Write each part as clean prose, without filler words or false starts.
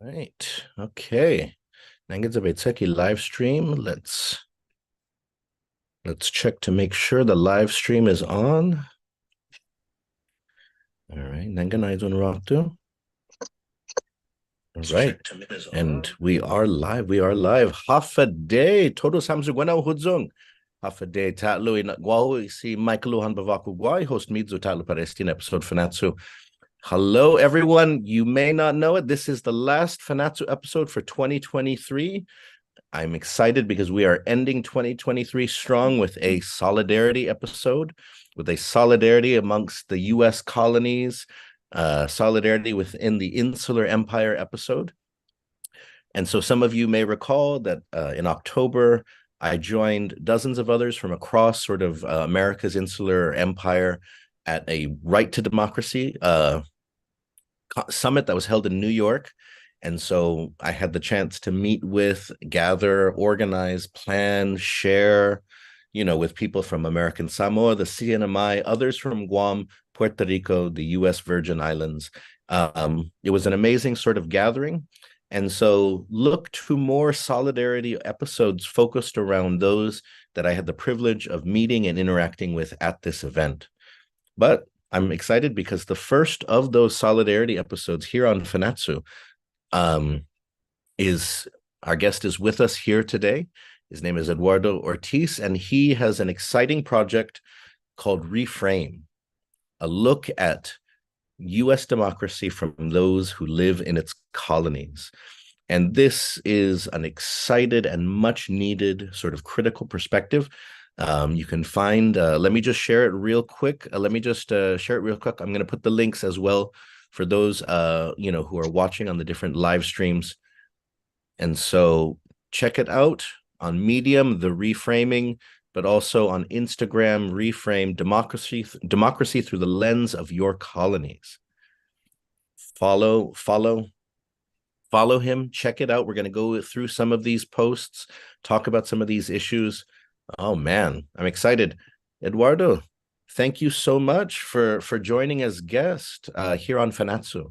Right. Okay. Nangazabe live stream. Let's check to make sure the live stream is on. All right. Nanganaizen Raktu. All right. And we are live. We are live. Half a day. Todos Hamzugwana Hudzung. Half a day. Tatlu in Guau. Si Michael Han Bavaku Guai. Host Midzo Tatlu Palestine episode Fanatsu. Hello, everyone. You may not know it. This is the last Fanatsu episode for 2023. I'm excited because we are ending 2023 strong with a solidarity episode, with a solidarity amongst the US colonies, solidarity within the Insular Empire episode. And so some of you may recall that in October, I joined dozens of others from across sort of America's Insular Empire at a Right to Democracy summit that was held in New York. And so I had the chance to meet with, gather, organize, plan, share, with people from American Samoa, the CNMI, others from Guam, Puerto Rico, the US Virgin Islands. It was an amazing sort of gathering. And so look to more solidarity episodes focused around those that I had the privilege of meeting and interacting with at this event. But I'm excited because the first of those solidarity episodes here on Fanatsu is our guest is with us here today. His name is Edoardo Ortiz, and he has an exciting project called Reframe, a look at US democracy from those who live in its colonies. And this is an excited and much needed sort of critical perspective. You can find, let me just share it real quick. I'm going to put the links as well for those, who are watching on the different live streams. And so check it out on Medium, the Reframing, but also on Instagram, Reframe Democracy through the lens of your colonies. Follow him, check it out. We're going to go through some of these posts, talk about some of these issues. Oh man, I'm excited. Edoardo, thank you so much for joining as guest here on Fanatsu.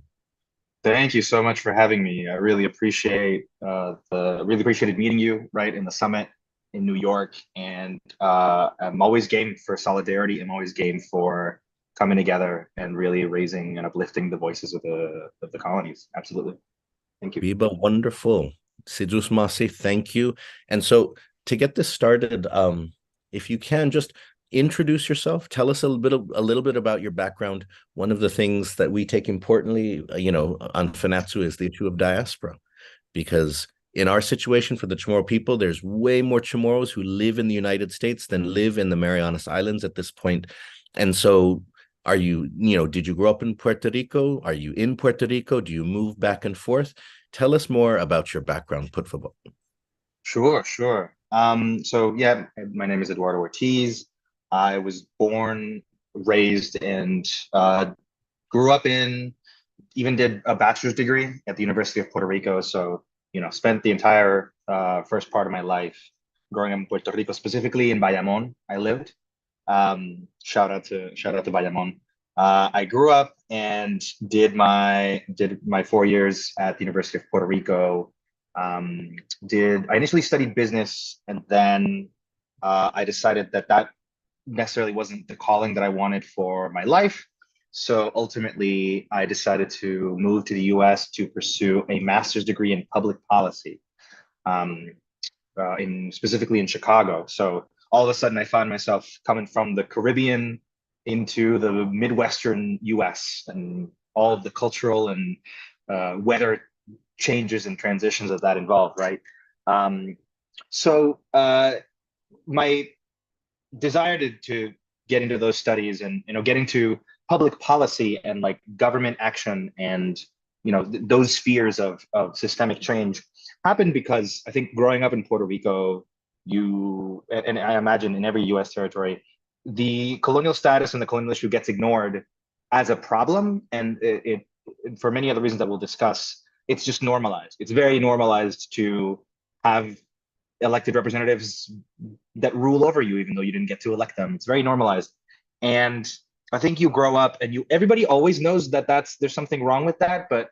Thank you so much for having me. I really appreciated meeting you right in the summit in New York, and I'm always game for solidarity. I'm always game for coming together and really raising and uplifting the voices of the colonies. Absolutely. Thank you. Biba, wonderful. Sidus Masi, thank you. And so to get this started, if you can just introduce yourself, tell us a little bit about your background. One of the things that we take importantly, on Fanatsu is the issue of diaspora, because in our situation for the Chamorro people, there's way more Chamorros who live in the United States than live in the Marianas Islands at this point. And so did you grow up in Puerto Rico? Are you in Puerto Rico? Do you move back and forth? Tell us more about your background, por favor. Sure. So yeah, my name is Edoardo Ortiz. I was born, raised, and grew up even did a bachelor's degree at the University of Puerto Rico. So, spent the entire first part of my life growing up in Puerto Rico, specifically in Bayamon. I lived. Shout out to Bayamon. I grew up and did my 4 years at the University of Puerto Rico. I initially studied business, and then I decided that necessarily wasn't the calling that I wanted for my life. So ultimately, I decided to move to the US to pursue a master's degree in public policy, specifically in Chicago. So all of a sudden, I found myself coming from the Caribbean into the Midwestern US, and all of the cultural and weather changes and transitions that involved, right? So my desire to get into those studies and get into public policy and like government action and those spheres of systemic change happened because I think growing up in Puerto Rico, and I imagine in every US territory, the colonial status and the colonial issue gets ignored as a problem, and it for many other reasons that we'll discuss, it's just normalized. It's very normalized to have elected representatives that rule over you, even though you didn't get to elect them. It's very normalized. And I think you grow up and everybody always knows that there's something wrong with that, but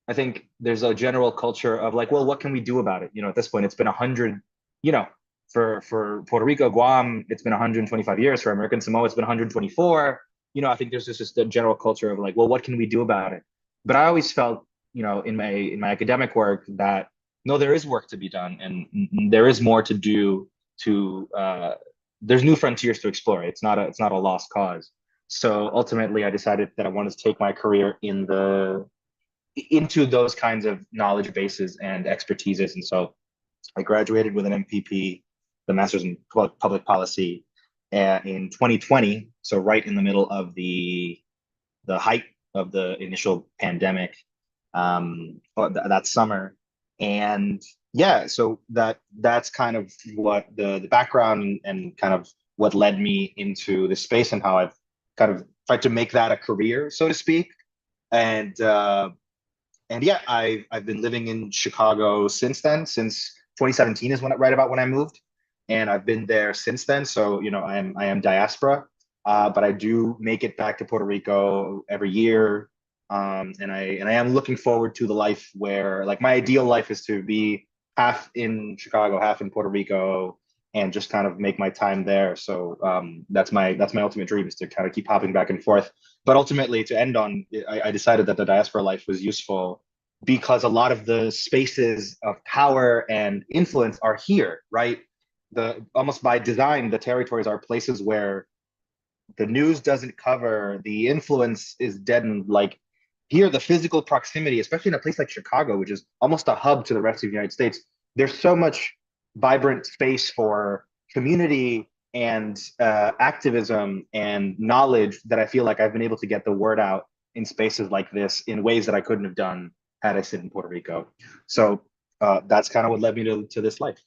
I think there's a general culture of like, well, what can we do about it? At this point, it's been 100, you know, for Puerto Rico, Guam, it's been 125 years. For American Samoa, it's been 124. I think there's just a general culture of like, well, what can we do about it? But I always felt, in my academic work that no, there is work to be done, and there is more to do. There's new frontiers to explore. It's not a lost cause. So ultimately, I decided that I wanted to take my career into those kinds of knowledge bases and expertises. And so I graduated with an MPP, the Master's in Public Policy, in 2020. So right in the middle of the height of the initial pandemic, that summer. And yeah, so that's kind of what the background and kind of what led me into the space, and how I've kind of tried to make that a career, so to speak. And yeah, I've been living in Chicago since then. Since 2017 is right about when I moved, and I've been there since then. So I am diaspora, but I do make it back to Puerto Rico every year. And I am looking forward to the life where, like, my ideal life is to be half in Chicago, half in Puerto Rico, and just kind of make my time there. So that's my ultimate dream, is to kind of keep hopping back and forth. But ultimately, to end on, I decided that the diaspora life was useful because a lot of the spaces of power and influence are here, right? The Almost by design, the territories are places where the news doesn't cover, the influence is deadened. Like, here, the physical proximity, especially in a place like Chicago, which is almost a hub to the rest of the United States, there's so much vibrant space for community and activism and knowledge, that I feel like I've been able to get the word out in spaces like this in ways that I couldn't have done had I stayed in Puerto Rico. So that's kind of what led me to this life.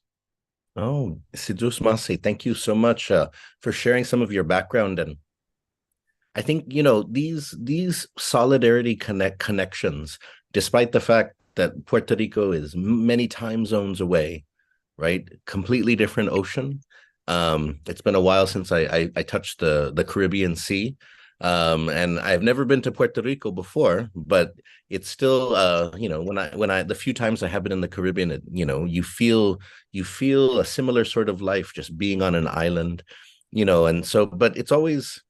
Oh, Sidus Masi, thank you so much for sharing some of your background. And I think, these solidarity connections, despite the fact that Puerto Rico is many time zones away, right? Completely different ocean. It's been a while since I touched the Caribbean Sea. And I've never been to Puerto Rico before, but it's still when I the few times I have been in the Caribbean, you feel a similar sort of life just being on an island, and so, but it's always,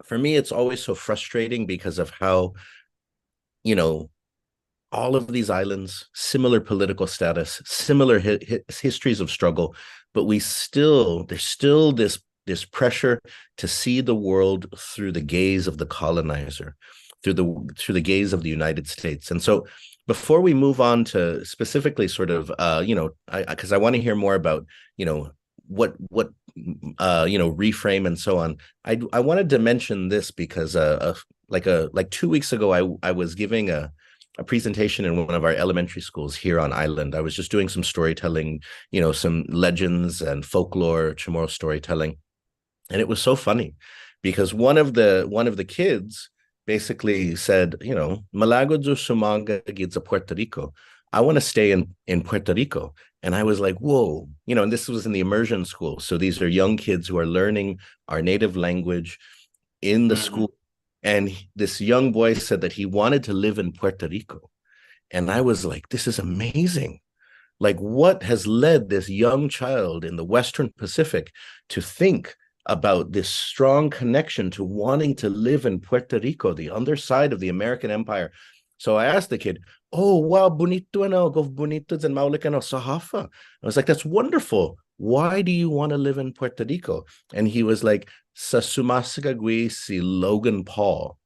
for me, it's always so frustrating because of how, you know, all of these islands, similar political status, similar histories of struggle, but there's still this pressure to see the world through the gaze of the colonizer, through the gaze of the United States. And so, before we move on to specifically sort of, because I want to hear more about, what reframe and so on. I wanted to mention this because like 2 weeks ago, I was giving a presentation in one of our elementary schools here on island. I was just doing some storytelling, some legends and folklore, Chamorro storytelling, and it was so funny because one of the kids basically said, Malago do Sumanga gids a Puerto Rico. I want to stay in Puerto Rico. And I was like, whoa, and this was in the immersion school. So these are young kids who are learning our native language in the Mm-hmm. school. And this young boy said that he wanted to live in Puerto Rico. And I was like, this is amazing. Like, what has led this young child in the Western Pacific to think about this strong connection to wanting to live in Puerto Rico, the underside of the American Empire? So I asked the kid, "Oh, wow, bonito no, go bonito and maulika sahafa." I was like, "That's wonderful. Why do you want to live in Puerto Rico?" And he was like, "Sa sumasagagwi si Logan Paul."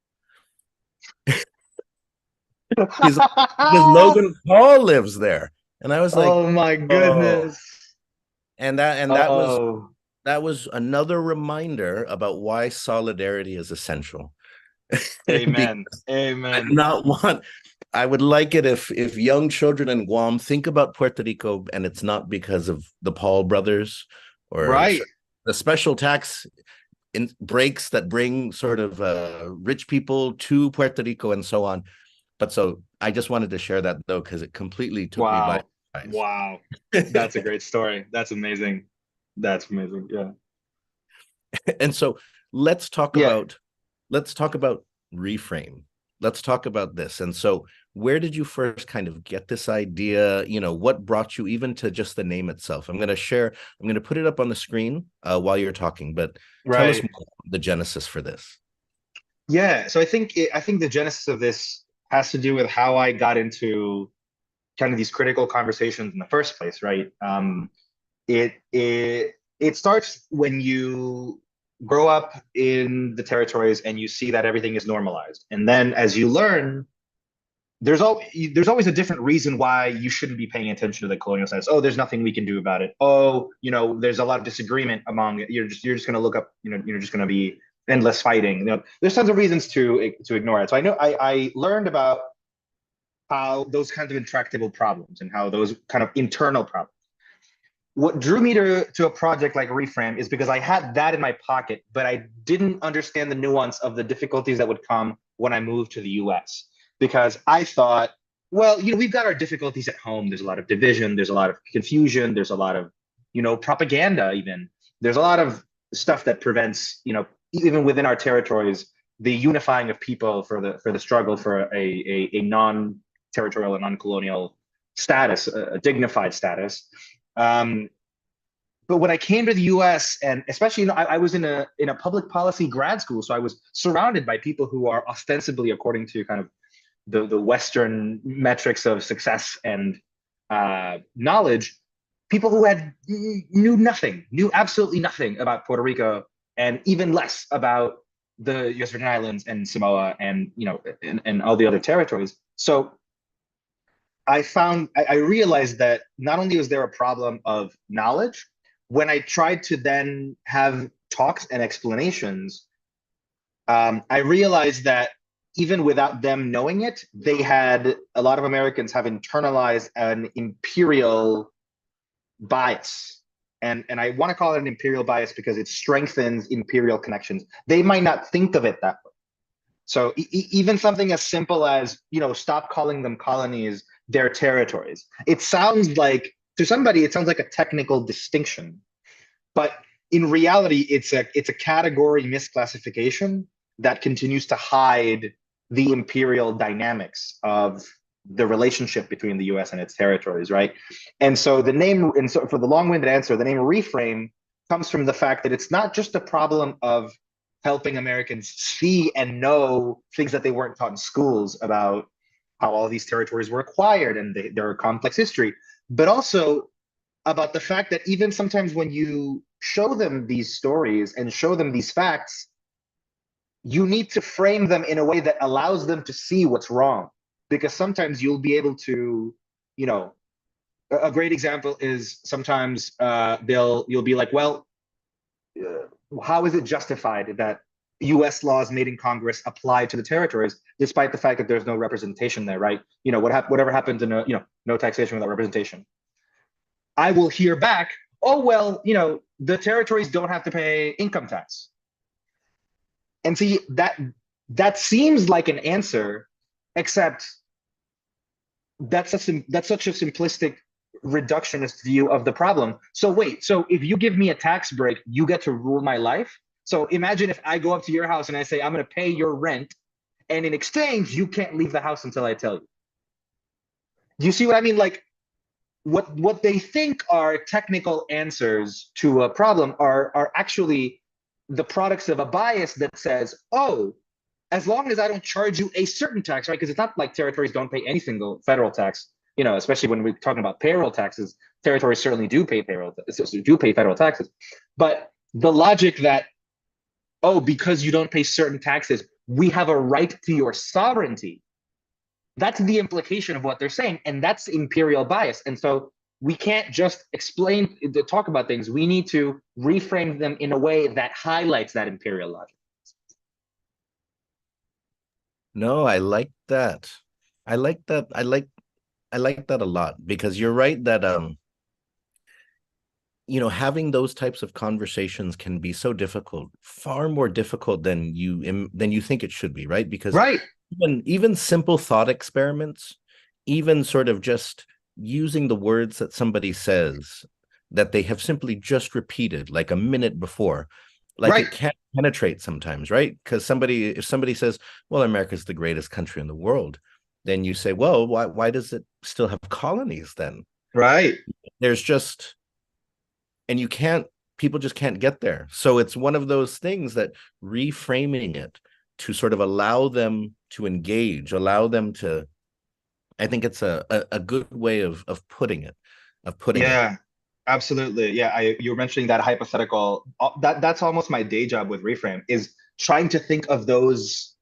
He's like, because Logan Paul lives there. And I was like, Oh my "Oh." goodness. And that was Oh, another reminder about why solidarity is essential. Because amen. I do Amen. not want I would like it if young children in Guam think about Puerto Rico, and it's not because of the Paul brothers or Right. the special tax breaks that bring sort of rich people to Puerto Rico and so on. But so I just wanted to share that though, because it completely took me by Wow. surprise. Wow. That's a great story. That's amazing. That's amazing. Yeah. And so let's talk Yeah. about let's talk about Reframe. let's talk about this. And so, where did you first kind of get this idea? What brought you even to just the name itself? I'm going to put it up on the screen while you're talking, but tell us Right. more about the genesis for this. Yeah. So I think the genesis of this has to do with how I got into kind of these critical conversations in the first place, right? It starts when you grow up in the territories and you see that everything is normalized, and then as you learn, there's always a different reason why you shouldn't be paying attention to the colonial status. Oh, there's nothing we can do about it. Oh, there's a lot of disagreement among. You're just going to look up. You're just going to be endless fighting. There's tons of reasons to ignore it. So I learned about how those kinds of intractable problems and how those kind of internal problems. What drew me to a project like Reframe is because I had that in my pocket, but I didn't understand the nuance of the difficulties that would come when I moved to the US. Because I thought, well, we've got our difficulties at home. There's a lot of division, there's a lot of confusion, there's a lot of, propaganda, even. There's a lot of stuff that prevents, even within our territories, the unifying of people for the struggle for a non-territorial and non-colonial status, a dignified status. Um, but when I came to the U.S. and especially, I was in a public policy grad school, so I was surrounded by people who are ostensibly, according to kind of the Western metrics of success and knowledge, people who knew absolutely nothing about Puerto Rico, and even less about the U.S. Virgin Islands and Samoa and and all the other territories. So I realized that not only was there a problem of knowledge, when I tried to then have talks and explanations, I realized that even without them knowing it, a lot of Americans have internalized an imperial bias. And I want to call it an imperial bias because it strengthens imperial connections. They might not think of it that way. So even something as simple as, stop calling them colonies, their territories. It sounds like, to somebody, it sounds like a technical distinction, but in reality, it's a category misclassification that continues to hide the imperial dynamics of the relationship between the U.S. and its territories, right? And so for the long-winded answer, the name Reframe comes from the fact that it's not just a problem of helping Americans see and know things that they weren't taught in schools about how all these territories were acquired and their complex history, but also about the fact that even sometimes when you show them these stories and show them these facts, you need to frame them in a way that allows them to see what's wrong. Because sometimes you'll be able to, a great example is sometimes you'll be like, well, how is it justified that U.S. laws made in Congress apply to the territories, despite the fact that there's no representation there, right? Whatever happened to no taxation without representation. I will hear back, oh well, the territories don't have to pay income tax. And see, that seems like an answer, except that's such a simplistic reductionist view of the problem. So wait, so if you give me a tax break, you get to rule my life? So imagine if I go up to your house and I say, I'm going to pay your rent, and in exchange, you can't leave the house until I tell you. Do you see what I mean? Like, what they think are technical answers to a problem are actually the products of a bias that says, oh, as long as I don't charge you a certain tax, right? Because it's not like territories don't pay any single federal tax, especially when we're talking about payroll taxes. Territories certainly do pay federal taxes. But the logic that, oh, because you don't pay certain taxes, we have a right to your sovereignty. That's the implication of what they're saying. And that's imperial bias. And so we can't just talk about things. We need to reframe them in a way that highlights that imperial logic. No, I like that. I like that. I like that a lot, because you're right that having those types of conversations can be so difficult, far more difficult than you think it should be, right? Because Right. even simple thought experiments, even sort of just using the words that somebody says that they have simply just repeated like a minute before, Like Right. it can't penetrate sometimes, right? Because if somebody says, well, America's the greatest country in the world, then you say, well, why does it still have colonies then? Right. There's just, and you can't, people just can't get there. So it's one of those things that reframing it to sort of allow them to engage, allow them to, I think it's a good way of putting it. Yeah, absolutely. Yeah, you were mentioning that hypothetical. That's almost my day job with Reframe is trying to think of those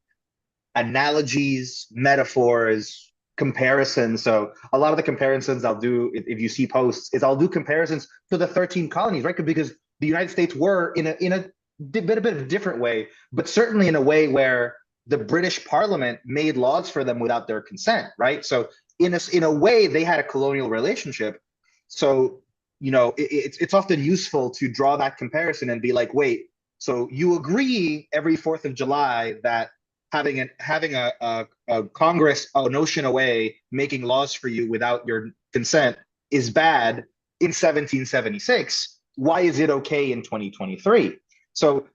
analogies, metaphors, comparisons. So a lot of the comparisons I'll do if you see posts is I'll do comparisons to the 13 colonies, right? Because the United States were in a bit of a different way, but certainly in a way where the British Parliament made laws for them without their consent, right? So in a way they had a colonial relationship. So it's often useful to draw that comparison and be like, wait, so you agree every 4th of July that having a Congress an ocean away making laws for you without your consent is bad in 1776. Why is it okay in 2023? So,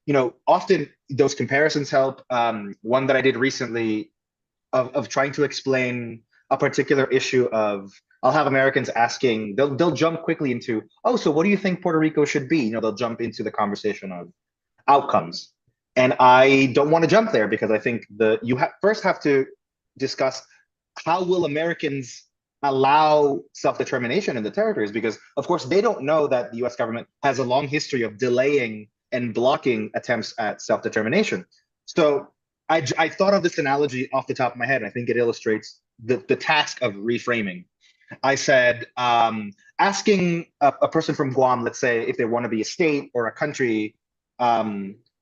often those comparisons help. One that I did recently of trying to explain a particular issue of I'll have Americans asking, they'll jump quickly into, oh, so what do you think Puerto Rico should be? They'll jump into the conversation of outcomes. And I don't want to jump there because I think first have to discuss how will Americans allow self-determination in the territories, because of course they don't know that the US government has a long history of delaying and blocking attempts at self-determination. So I thought of this analogy off the top of my head, and I think it illustrates the task of reframing. I said, asking a person from Guam, let's say, if they want to be a state or a country,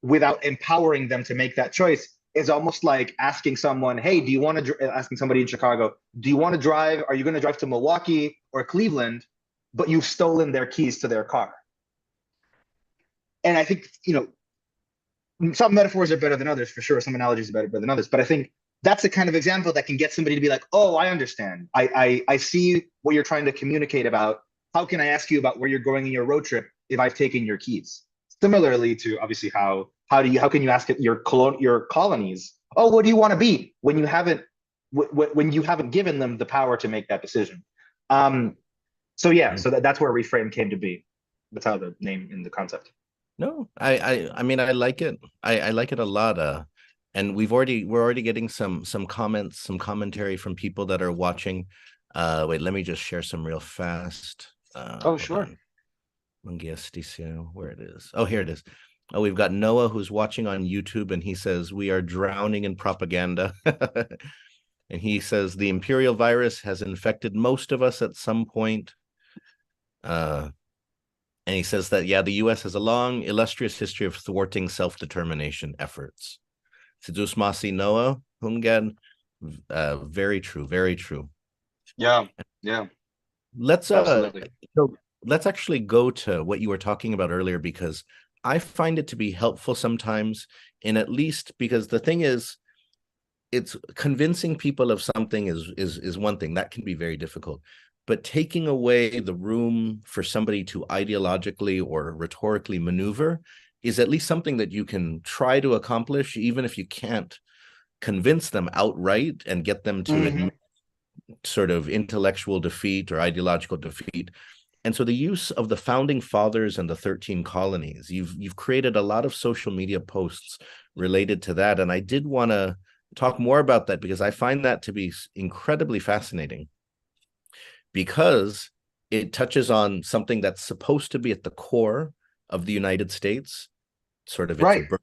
without empowering them to make that choice is almost like asking someone, hey, do you want to, asking somebody in Chicago, do you want to drive? Are you going to drive to Milwaukee or Cleveland? But you've stolen their keys to their car. And I think, some metaphors are better than others for sure. Some analogies are better than others. But I think that's the kind of example that can get somebody to be like, oh, I understand. I see what you're trying to communicate about. How can I ask you about where you're going in your road trip if I've taken your keys? Similarly to obviously how can you ask your colonies, oh, what do you want to be when you haven't given them the power to make that decision? So yeah, so that's where Reframe came to be. That's how the name in the concept. No, I mean I like it. I like it a lot. And we're already getting some comments, some commentary from people that are watching. Wait, let me just share some real fast. Oh, Hold sure. on. Where it is. Oh, here it is. Oh, we've got Noah who's watching on YouTube, and he says we are drowning in propaganda. And he says the imperial virus has infected most of us at some point. And he says that, yeah, the US has a long, illustrious history of thwarting self-determination efforts. Sidus Masi Noah, Hungan, very true, very true. Yeah, yeah, Let's absolutely. so let's actually go to what you were talking about earlier, because I find it to be helpful sometimes, in at least because the thing is, it's convincing people of something is one thing that can be very difficult, but taking away the room for somebody to ideologically or rhetorically maneuver is at least something that you can try to accomplish, even if you can't convince them outright and get them to Mm-hmm. admit sort of intellectual defeat or ideological defeat. And so the use of the founding fathers and the 13 colonies, you've created a lot of social media posts related to that. And I did want to talk more about that because I find that to be incredibly fascinating, because it touches on something that's supposed to be at the core of the United States, sort of its Right. birth,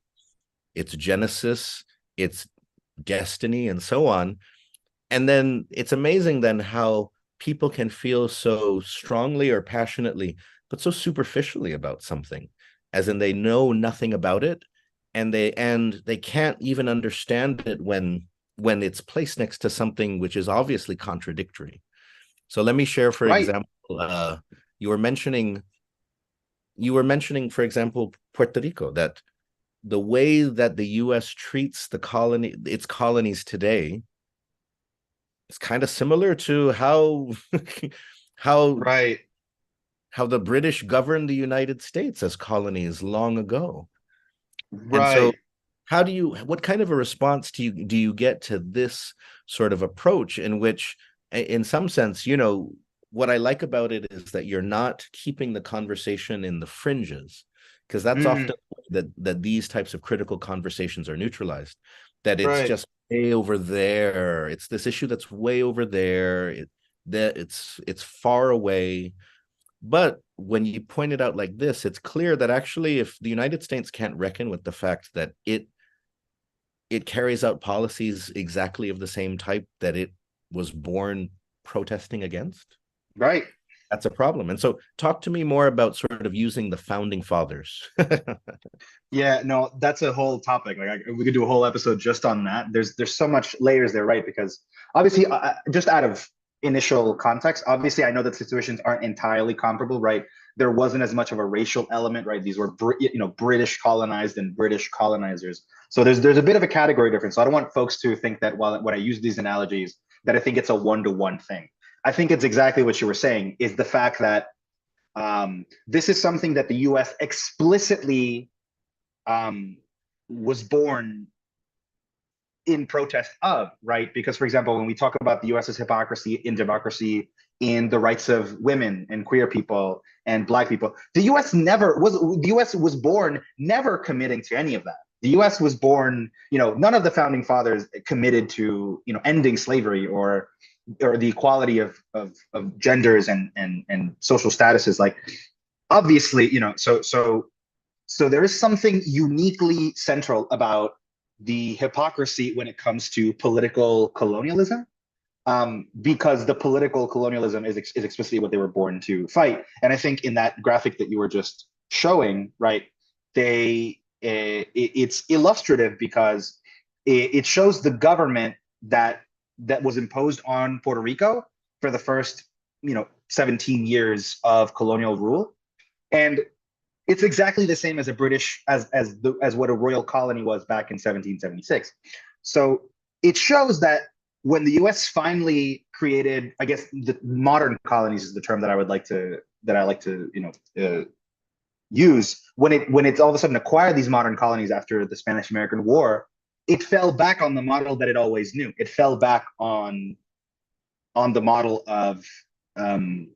its genesis, its destiny, and so on. And then it's amazing then how people can feel so strongly or passionately, but so superficially about something, as in they know nothing about it, and they can't even understand it when it's placed next to something which is obviously contradictory. So let me share, for Right. example, you were mentioning for example, Puerto Rico, that the way that the US treats its colonies today, it's kind of similar to how how Right. how the British governed the United States as colonies long ago. And so Right. what kind of a response do you get to this sort of approach in which, in some sense, what I like about it is that you're not keeping the conversation in the fringes, because that's Hmm. often that these types of critical conversations are neutralized, that it's Right. just way over there. It's this issue that's way over there. That it's far away. But when you point it out like this, it's clear that actually, if the United States can't reckon with the fact that it carries out policies exactly of the same type that it was born protesting against, Right. that's a problem. And so talk to me more about sort of using the founding fathers. Yeah, no, that's a whole topic. Like we could do a whole episode just on that. There's so much layers there, right? Because obviously, just out of initial context, obviously, I know that situations aren't entirely comparable, right? There wasn't as much of a racial element, right? These were British colonized and British colonizers. So there's a bit of a category difference. So I don't want folks to think that while when I use these analogies, that I think it's a one-to-one thing. I think it's exactly what you were saying, is the fact that this is something that the U.S. explicitly um, was born in protest of, right? Because, for example, when we talk about the US's hypocrisy in democracy, in the rights of women and queer people and Black people, the US was born never committing to any of that. The US was born, none of the founding fathers committed to, ending slavery or the equality of genders and social statuses. Like, obviously, so there is something uniquely central about the hypocrisy when it comes to political colonialism, because the political colonialism is explicitly what they were born to fight. And I think in that graphic that you were just showing, right, it's illustrative because it shows the government that was imposed on Puerto Rico for the first 17 years of colonial rule. And it's exactly the same as a British as what a royal colony was back in 1776. So it shows that when the U.S. finally created, I guess the modern colonies is the term that I like to use, when it all of a sudden acquired these modern colonies after the Spanish American War, it fell back on the model that it always knew. It fell back on the model um,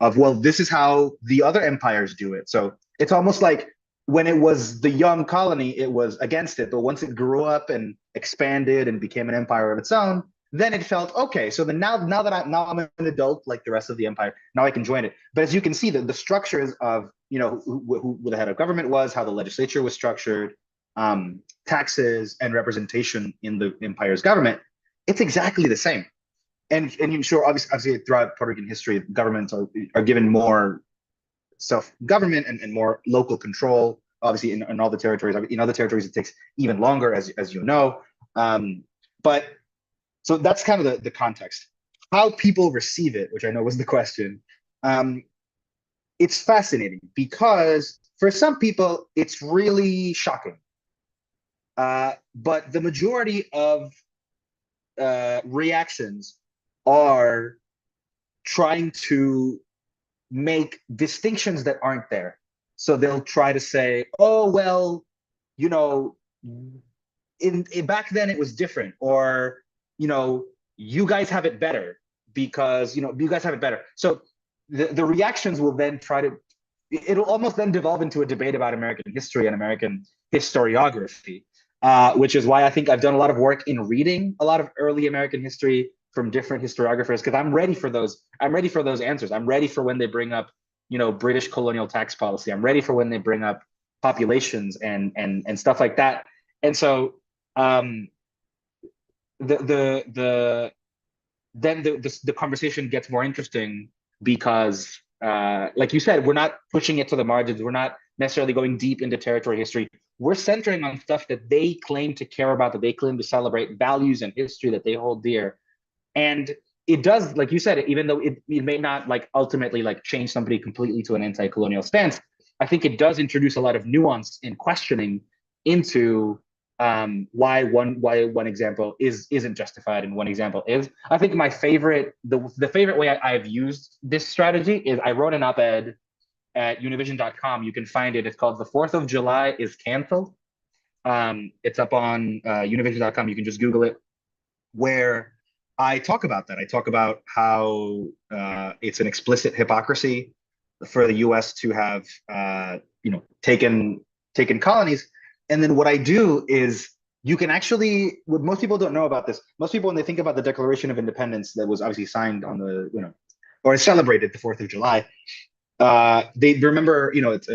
of, well, this is how the other empires do it. So it's almost like when it was the young colony, it was against it, but once it grew up and expanded and became an empire of its own, then it felt okay. So then now I'm an adult like the rest of the empire. Now I can join it. But as you can see, the structures of who the head of government was, how the legislature was structured, taxes and representation in the empire's government, it's exactly the same. And I'm sure, obviously, throughout Puerto Rican history, governments are given more self-government and more local control. Obviously, in all the territories, in other territories, it takes even longer, as you know. But so that's kind of the context. How people receive it, which I know was the question. Um, it's fascinating because for some people, it's really shocking. But the majority of reactions are trying to make distinctions that aren't there. So they'll try to say, "Oh well, you know, in back then it was different," or you know, "You guys have it better because you guys have it better." So the reactions will then try to. It'll almost then devolve into a debate about American history and American historiography, which is why I think I've done a lot of work in reading a lot of early American history from different historiographers, because I'm ready for those. I'm ready for those answers. I'm ready for when they bring up, British colonial tax policy. I'm ready for when they bring up populations and stuff like that. And so um, the then the conversation gets more interesting because, like you said, we're not pushing it to the margins. We're not necessarily going deep into territory history. We're centering on stuff that they claim to care about, that they claim to celebrate, values and history that they hold dear. And it does, like you said, even though it may not like ultimately like change somebody completely to an anti-colonial stance, I think it does introduce a lot of nuance in questioning into why one example isn't justified and one example is. I think my favorite the favorite way I've used this strategy is I wrote an op-ed at univision.com. You can find it. It's called "The 4th of July is Canceled." It's up on univision.com. You can just Google it, where I talk about that. I talk about how it's an explicit hypocrisy for the U.S. to have taken colonies. And then what I do is, you can actually, what most people don't know about this, most people, when they think about the Declaration of Independence that was obviously signed on the, or celebrated the 4th of July, they remember, it's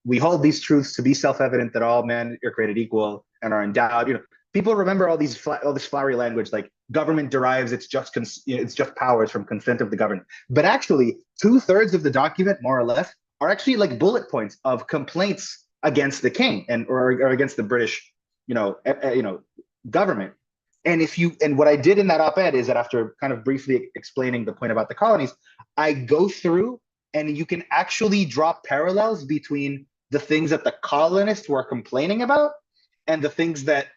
we hold these truths to be self-evident that all men are created equal and are endowed. People remember all this flowery language, like government derives its just powers from consent of the governed. But actually, 2/3 of the document, more or less, are actually like bullet points of complaints against the king or against the British, government. And what I did in that op-ed is that, after kind of briefly explaining the point about the colonies, I go through, and you can actually draw parallels between the things that the colonists were complaining about and the things that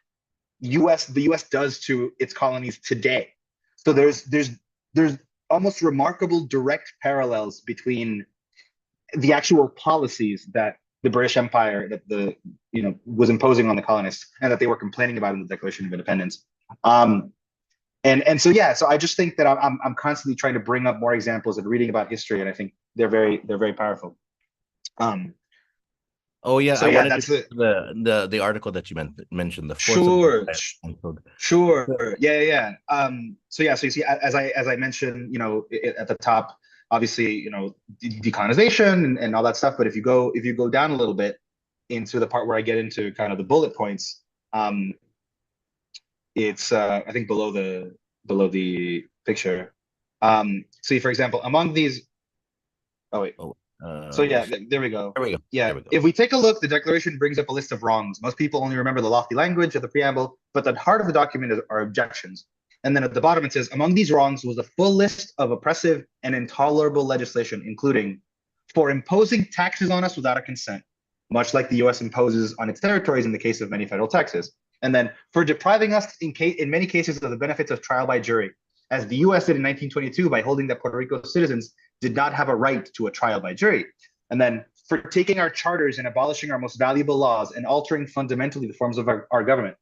the US does to its colonies today. So there's almost remarkable direct parallels between the actual policies that the British Empire was imposing on the colonists, and that they were complaining about in the Declaration of Independence. So I just think that I'm constantly trying to bring up more examples and reading about history, and I think they're very powerful. Oh yeah, So I yeah, wanted that's to it. the article that you mentioned, the 4th of Sure, July. sure. Yeah. So you see, as I mentioned, at the top, obviously, decolonization and all that stuff. But if you go down a little bit into the part where I get into kind of the bullet points, it's I think below the picture. See, for example, among these. Oh wait. Oh, So yeah, yes. there we go. There we go. Yeah, There we go. if we take a look, the Declaration brings up a list of wrongs. Most people only remember the lofty language of the preamble, but the heart of the document are objections. And then at the bottom it says, among these wrongs was a full list of oppressive and intolerable legislation, including for imposing taxes on us without a consent, much like the US imposes on its territories in the case of many federal taxes. And then for depriving us in many cases of the benefits of trial by jury, as the US did in 1922 by holding that Puerto Rico citizens did not have a right to a trial by jury. And then for taking our charters and abolishing our most valuable laws and altering fundamentally the forms of our government,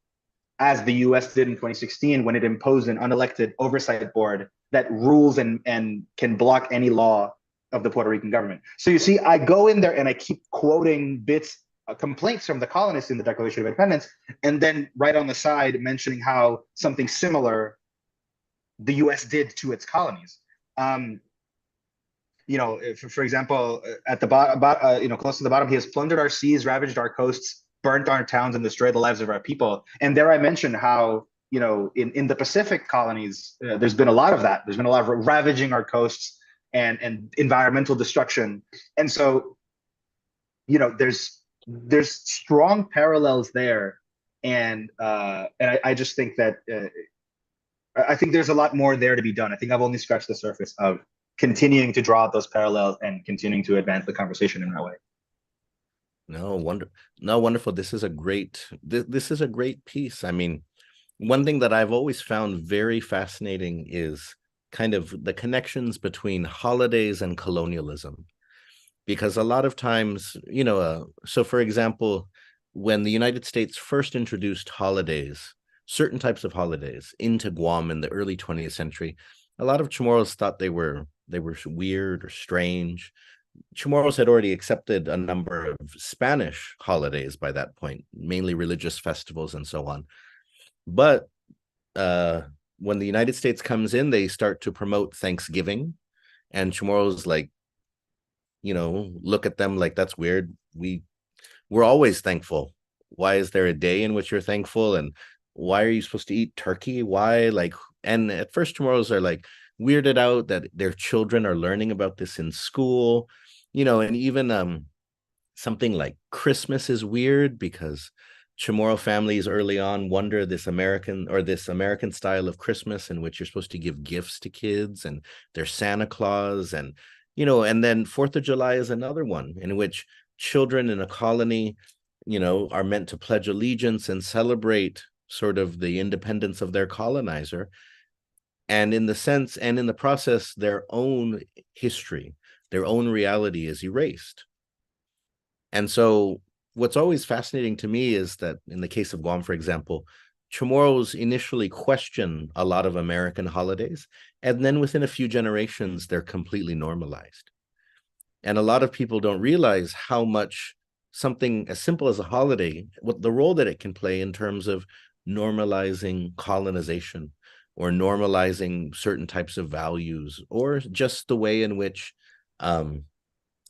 as the US did in 2016 when it imposed an unelected oversight board that rules and can block any law of the Puerto Rican government. So you see, I go in there and I keep quoting complaints from the colonists in the Declaration of Independence, and then right on the side mentioning how something similar the US did to its colonies. For example, at the bottom, close to the bottom, he has plundered our seas, ravaged our coasts, burnt our towns, and destroyed the lives of our people. And there I mentioned how, in the Pacific colonies, there's been a lot of that. There's been a lot of ravaging our coasts and environmental destruction. And so, there's strong parallels there. And I just think that I think there's a lot more there to be done. I think I've only scratched the surface of continuing to draw out those parallels and continuing to advance the conversation in that way. Wonderful. This is a great piece. I mean, one thing that I've always found very fascinating is kind of the connections between holidays and colonialism, because a lot of times, so for example, when the United States first introduced certain types of holidays into Guam in the early 20th century, a lot of Chamorros thought they were weird or strange. Chamorros had already accepted a number of Spanish holidays by that point, mainly religious festivals and so on. But when the United States comes in, they start to promote Thanksgiving, and Chamorros look at them like, that's weird. We're always thankful. Why is there a day in which you're thankful? And why are you supposed to eat turkey? Why? And at first Chamorros are weirded out that their children are learning about this in school, and even something like Christmas is weird because Chamorro families early on wonder this American style of Christmas in which you're supposed to give gifts to kids and there's Santa Claus, and and then 4th of July is another one in which children in a colony are meant to pledge allegiance and celebrate sort of the independence of their colonizer, and in the process their own history, their own reality is erased. And so what's always fascinating to me is that in the case of Guam, for example, Chamorros initially question a lot of American holidays, and then within a few generations, they're completely normalized. And a lot of people don't realize how much something as simple as a holiday, what the role that it can play in terms of normalizing colonization or normalizing certain types of values, or just the way in which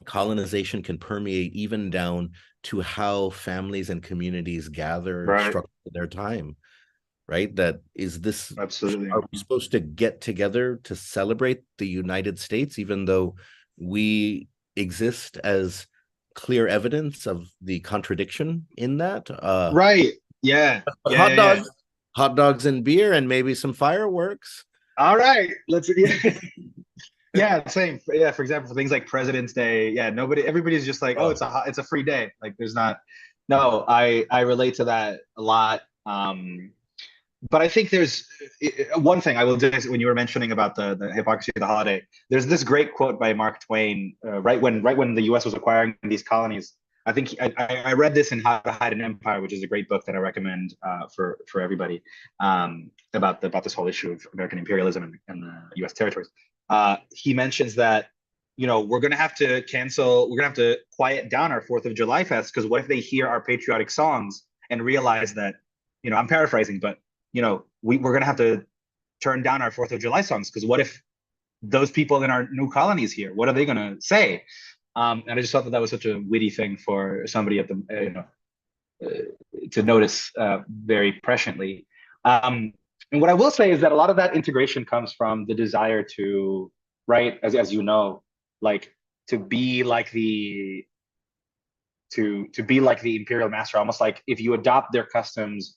colonization can permeate even down to how families and communities gather, Right. structure their time, right? That is this, Absolutely. are we supposed to get together to celebrate the United States, even though we exist as clear evidence of the contradiction in that? Right. Yeah. But Yeah. Yeah. Yeah. hot dogs and beer, and maybe some fireworks. All right. Let's. Yeah. Yeah, same. Yeah, for example, for things like President's Day, yeah, everybody's just like, oh, Oh, it's a free day. Like, there's not. No, I relate to that a lot. But I think there's one thing I will do is when you were mentioning about the hypocrisy of the holiday. There's this great quote by Mark Twain, right when the U.S. was acquiring these colonies. I think I read this in How to Hide an Empire, which is a great book that I recommend for everybody about this whole issue of American imperialism and the U.S. territories. He mentions that we're going to have to quiet down our Fourth of July fest, because what if they hear our patriotic songs and realize that, I'm paraphrasing, but we're going to have to turn down our Fourth of July songs, because what if those people in our new colonies here, what are they going to say? And I just thought that was such a witty thing for somebody at the to notice very presciently. And what I will say is that a lot of that integration comes from the desire to, right, as you know, like to be like the to be like the imperial master, almost like if you adopt their customs,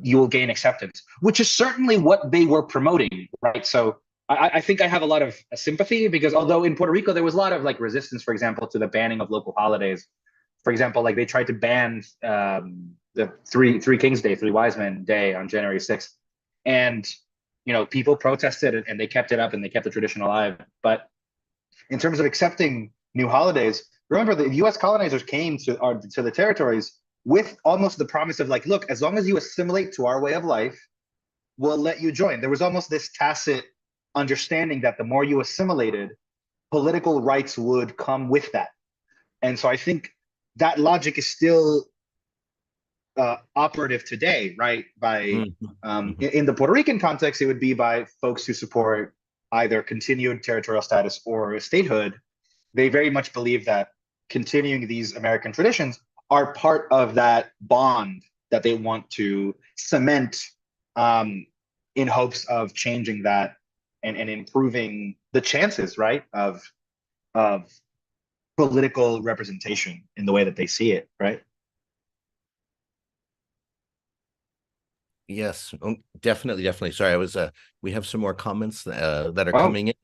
you will gain acceptance, which is certainly what they were promoting, right? So I think I have a lot of sympathy, because although in Puerto Rico there was a lot of like resistance, for example, to the banning of local holidays. For example, like they tried to ban the Three Kings Day, Three Wise Men Day on January 6th, and people protested, and they kept it up and they kept the tradition alive. But in terms of accepting new holidays, remember the U.S. colonizers came to the territories with almost the promise of like, look, as long as you assimilate to our way of life, we'll let you join. There was almost this tacit understanding that the more you assimilated, political rights would come with that. And so I think that logic is still operative today, right? In the Puerto Rican context, it would be by folks who support either continued territorial status or statehood. They very much believe that continuing these American traditions are part of that bond that they want to cement, in hopes of changing that and improving the chances, right, of political representation in the way that they see it, right? yes, definitely, definitely. Sorry, I was we have some more comments that are Oh, coming in.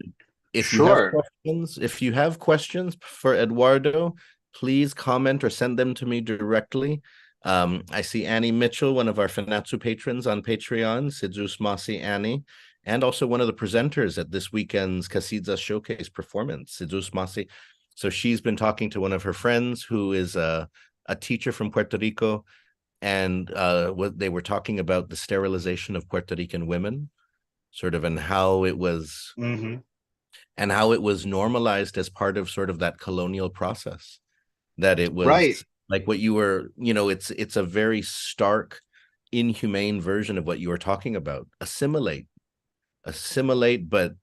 sure. If you have questions for Eduardo, please comment or send them to me directly. I see Annie Mitchell, one of our Fanatsu patrons on Patreon, Sidzus Masi Annie, and also one of the presenters at this weekend's Casidza Showcase performance, Sidzus Masi. So she's been talking to one of her friends who is a teacher from Puerto Rico, and what they were talking about the sterilization of Puerto Rican women, sort of, and how it was normalized as part of sort of that colonial process, that it Right. was like what you were, it's a very stark, inhumane version of what you were talking about. Assimilate, but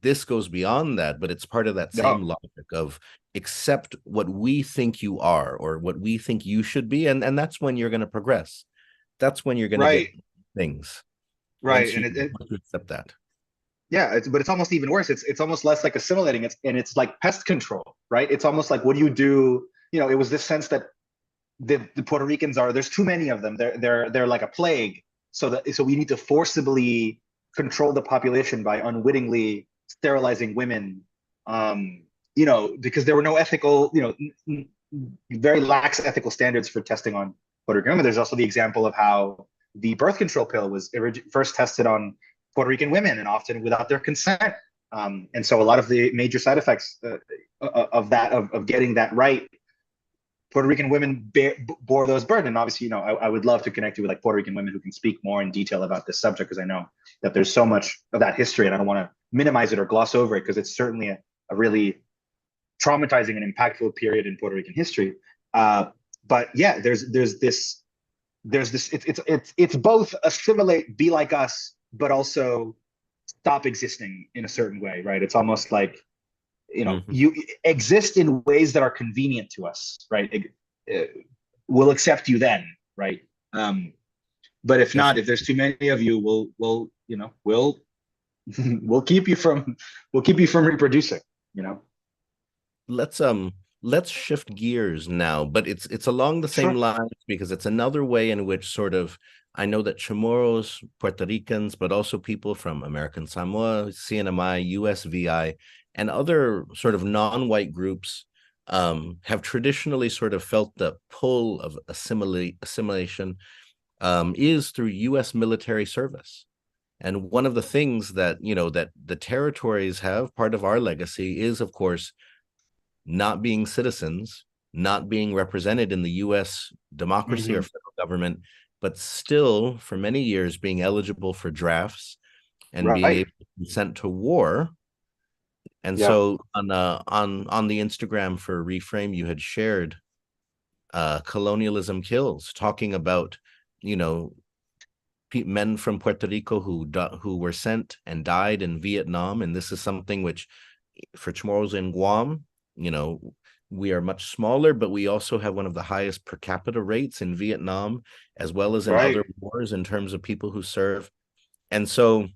this goes beyond that, but it's part of that No. same logic of accept what we think you are or what we think you should be, and that's when you're going to progress. That's when you're going to get Right. things, Right. once you And accept that. yeah, but it's almost even worse. It's almost less like assimilating. It's like pest control, right? It's almost like, what do you do? It was this sense that the Puerto Ricans there's too many of them. They're like a plague. So we need to forcibly control the population by unwittingly sterilizing women. Because there were no ethical, very lax ethical standards for testing on Puerto Rican women. There's also the example of how the birth control pill was first tested on Puerto Rican women, and often without their consent. And so a lot of the major side effects of getting that right Puerto Rican women bore those burdens. And obviously, I would love to connect you with like Puerto Rican women who can speak more in detail about this subject, because I know that there's so much of that history, and I don't want to minimize it or gloss over it, because it's certainly a really traumatizing and impactful period in Puerto Rican history. But yeah, there's this it's both assimilate, be like us, but also stop existing in a certain way, right? It's almost like, Mhm. you exist in ways that are convenient to us, right? We'll accept you then, right? um but if not, if there's too many of you, we'll we'll keep you from reproducing, you know. let's let's shift gears now, but it's along the same Sure. lines, because it's another way in which sort of I know that Chamorros, Puerto Ricans, but also people from American Samoa, CNMI, USVI, and other sort of non-white groups have traditionally sort of felt the pull of assimilation is through US military service. And one of the things that, that the territories have, part of our legacy is, of course, not being citizens, not being represented in the US democracy or Hmm. federal government, but still for many years being eligible for drafts and being Right. able to consent to war. And Yeah. so on the Instagram for Reframe, you had shared Colonialism Kills, talking about, you know, men from Puerto Rico who were sent and died in Vietnam. And this is something which, for Chamorros in Guam, you know, we are much smaller, but we also have one of the highest per capita rates in Vietnam, as well as in Right. other wars in terms of people who serve. And so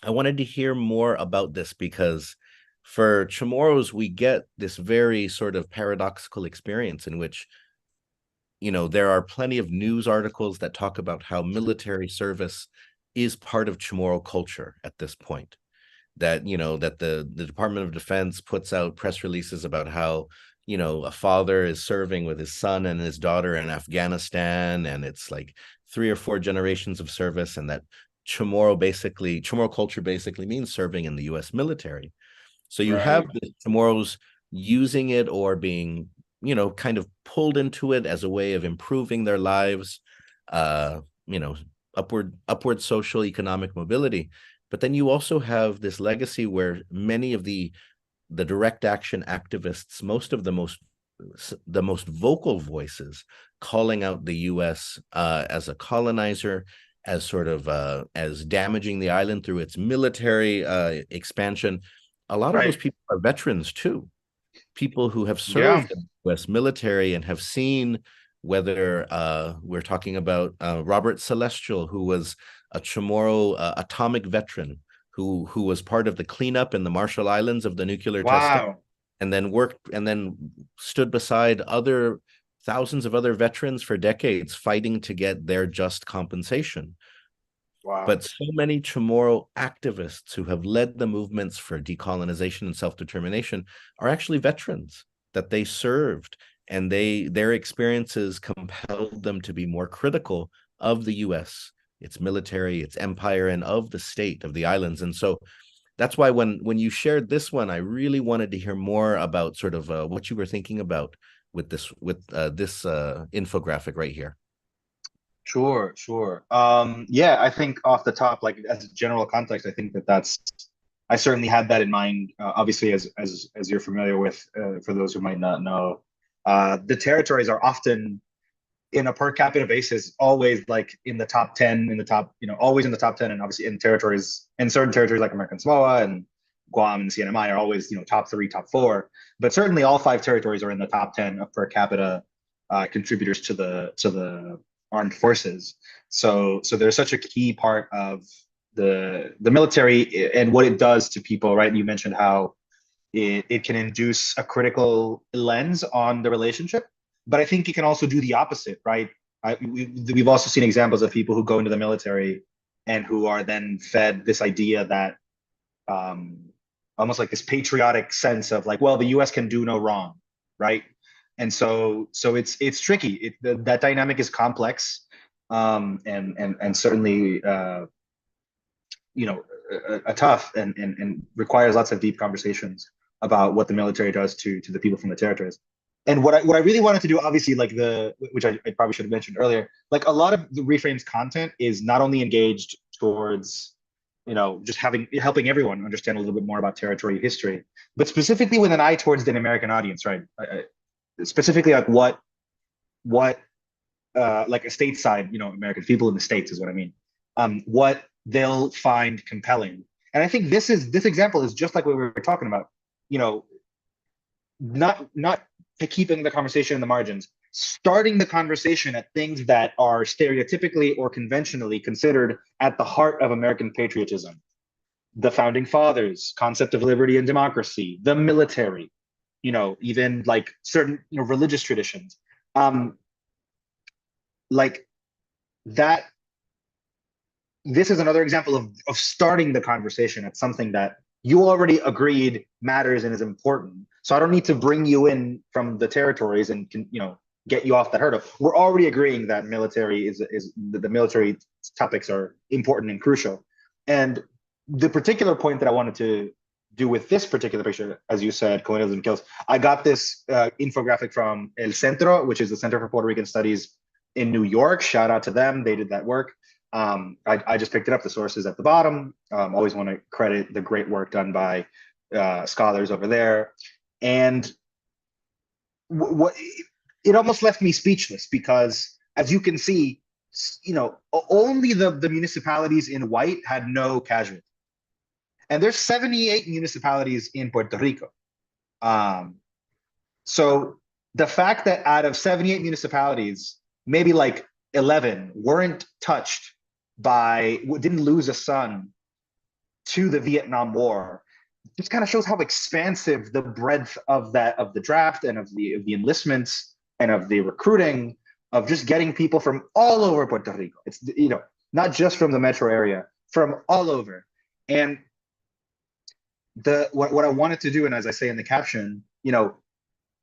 I wanted to hear more about this, because for Chamorros, we get this very sort of paradoxical experience in which, there are plenty of news articles that talk about how military service is part of Chamorro culture at this point. That, that the Department of Defense puts out press releases about how, a father is serving with his son and his daughter in Afghanistan, and it's like 3 or 4 generations of service, and that Chamorro culture basically means serving in the US military. So you have Right. the Chamorros using it or being, kind of pulled into it as a way of improving their lives, uh, you know, upward social economic mobility. But then you also have this legacy where many of the direct action activists, most of the most vocal voices calling out the US as a colonizer, as sort of as damaging the island through its military expansion. A lot of those Right. people are veterans too, people who have Yeah. served in the US military and have seen, whether we're talking about Robert Celestial, who was a Chamorro atomic veteran who was part of the cleanup in the Marshall Islands of the nuclear testing, Wow. and then worked and then stood beside other thousands of other veterans for decades fighting to get their just compensation. Wow. But so many Chamorro activists who have led the movements for decolonization and self-determination are actually veterans that they served, and their experiences compelled them to be more critical of the US, its military, its empire, and of the state of the islands. And so that's why when you shared this one, I really wanted to hear more about sort of what you were thinking about with this infographic right here. Sure, sure. Yeah, I think off the top, like as a general context, I think I certainly had that in mind. Obviously, as you're familiar with, for those who might not know, the territories are often in a per capita basis, always like in the top 10, in the top, always in the top 10. And obviously in certain territories like American Samoa and Guam and CNMI are always, top three, top four. But certainly all five territories are in the top 10 of per capita contributors to the armed forces. So they're such a key part of the military and what it does to people, right? You mentioned how it can induce a critical lens on the relationship, but I think it can also do the opposite, right? We've also seen examples of people who go into the military and who are then fed this idea that, um, almost like this patriotic sense of like, well, the U.S. can do no wrong, right? And so it's tricky. That dynamic is complex, and certainly, a tough, and requires lots of deep conversations about what the military does to the people from the territories. And what I really wanted to do, obviously, like the which I probably should have mentioned earlier, like a lot of the Reframe's content is not only engaged towards, just helping everyone understand a little bit more about territory history, but specifically with an eye towards the American audience, right? Specifically, like what like a stateside, American people in the States is what I mean. What they'll find compelling. And I think this example is just like what we were talking about, you know, not keeping the conversation in the margins, starting the conversation at things that are stereotypically or conventionally considered at the heart of American patriotism. The founding fathers, concept of liberty and democracy, the military, even like certain religious traditions. Like that this is another example of starting the conversation at something that you already agreed matters and is important. So I don't need to bring you in from the territories and get you off that hurdle. We're already agreeing that military is the military topics are important and crucial. And the particular point that I wanted to do with this particular picture, as you said, colonialism kills. I got this infographic from El Centro, which is the Center for Puerto Rican Studies in New York. Shout out to them; they did that work. I just picked it up. The sources at the bottom. Always want to credit the great work done by scholars over there. And what it almost left me speechless because, as you can see, only the municipalities in white had no casualties, and there's 78 municipalities in Puerto Rico. So the fact that out of 78 municipalities, maybe like 11 weren't touched didn't lose a son to the Vietnam War, just kind of shows how expansive the breadth of the draft and of the enlistments and of the recruiting of just getting people from all over Puerto Rico. It's not just from the metro area, from all over. And what I wanted to do, and as I say in the caption,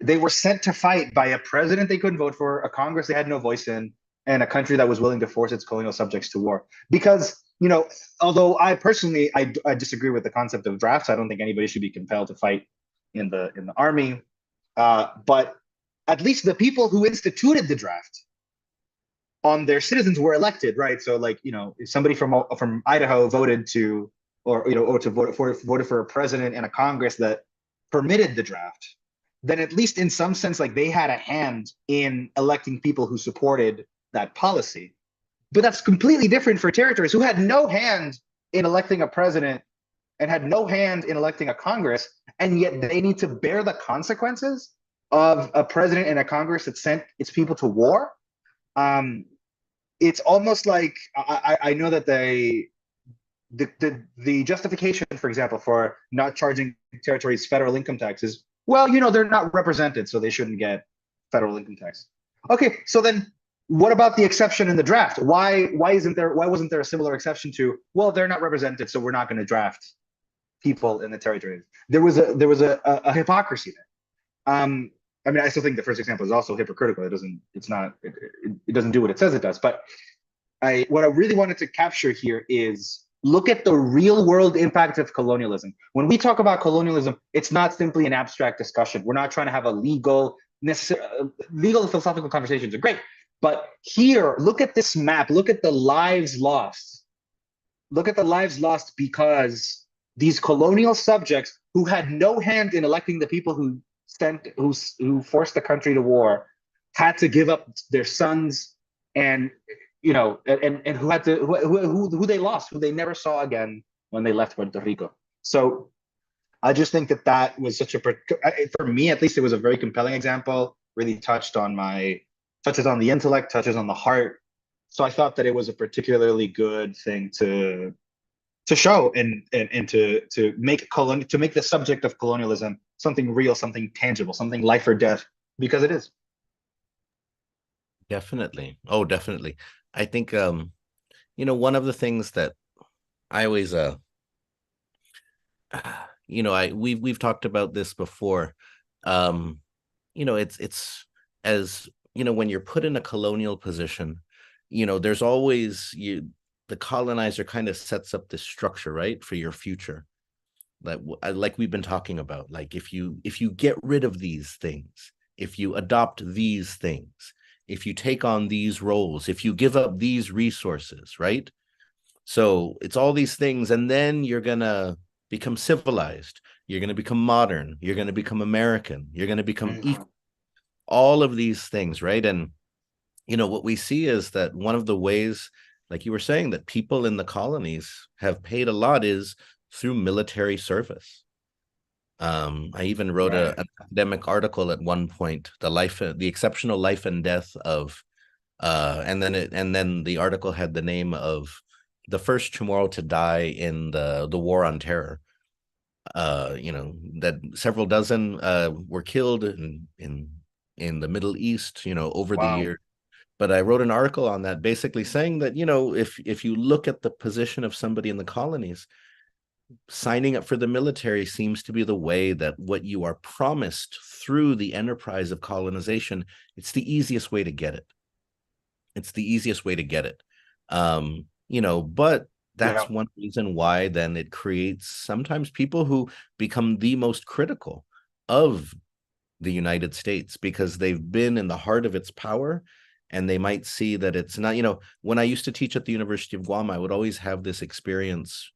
they were sent to fight by a president they couldn't vote for, a Congress they had no voice in, and a country that was willing to force its colonial subjects to war. Because, although I personally I disagree with the concept of drafts, I don't think anybody should be compelled to fight in the army. But at least the people who instituted the draft on their citizens were elected, right? So, like, if somebody from Idaho voted to, or to voted for a president and a Congress that permitted the draft, then at least in some sense, like, they had a hand in electing people who supported that policy. But that's completely different for territories who had no hand in electing a president and had no hand in electing a Congress, and yet they need to bear the consequences of a president and a Congress that sent its people to war. It's almost like I know that the justification, for example, for not charging territories federal income taxes, well, they're not represented, so they shouldn't get federal income tax. Okay, so then what about the exception in the draft? Why wasn't there a similar exception to, well, they're not represented, so we're not going to draft people in the territories? There was a hypocrisy there. I mean, I still think the first example is also hypocritical. It doesn't do what it says it does. But what I really wanted to capture here is look at the real world impact of colonialism. When we talk about colonialism, it's not simply an abstract discussion. We're not trying to have a legal and philosophical conversations are great. But here, look at this map. Look at the lives lost. Look at the lives lost because these colonial subjects who had no hand in electing the people who forced the country to war had to give up their sons and and who they lost, who they never saw again when they left Puerto Rico. So I just think that was for me at least, it was a very compelling example. Really touches on the intellect, touches on the heart. So I thought that it was a particularly good thing to show and to make the subject of colonialism something real, something tangible, something life or death, because it is. Definitely. Oh, definitely. I think one of the things that I always we've talked about this before. It's as when you're put in a colonial position, there's always the colonizer kind of sets up this structure, right, for your future. Like we've been talking about, like if you get rid of these things, if you adopt these things, if you take on these roles, if you give up these resources, right? So it's all these things, and then you're gonna become civilized, you're gonna become modern, you're gonna become American, you're gonna become Mhm. equal, all of these things, right? And what we see is that one of the ways, like you were saying, that people in the colonies have paid a lot is through military service. I even wrote Right. an academic article at one point, the exceptional life and death of, and then the article had the name of the first Chamorro to die in the war on terror. That several dozen were killed in the Middle East, over the Wow. years. But I wrote an article on that, basically saying that, if you look at the position of somebody in the colonies, signing up for the military seems to be the way that what you are promised through the enterprise of colonization, it's the easiest way to get it. It's the easiest way to get it. But that's Yeah. one reason why then it creates sometimes people who become the most critical of the United States because they've been in the heart of its power, and they might see that it's not, when I used to teach at the University of Guam, I would always have this experience.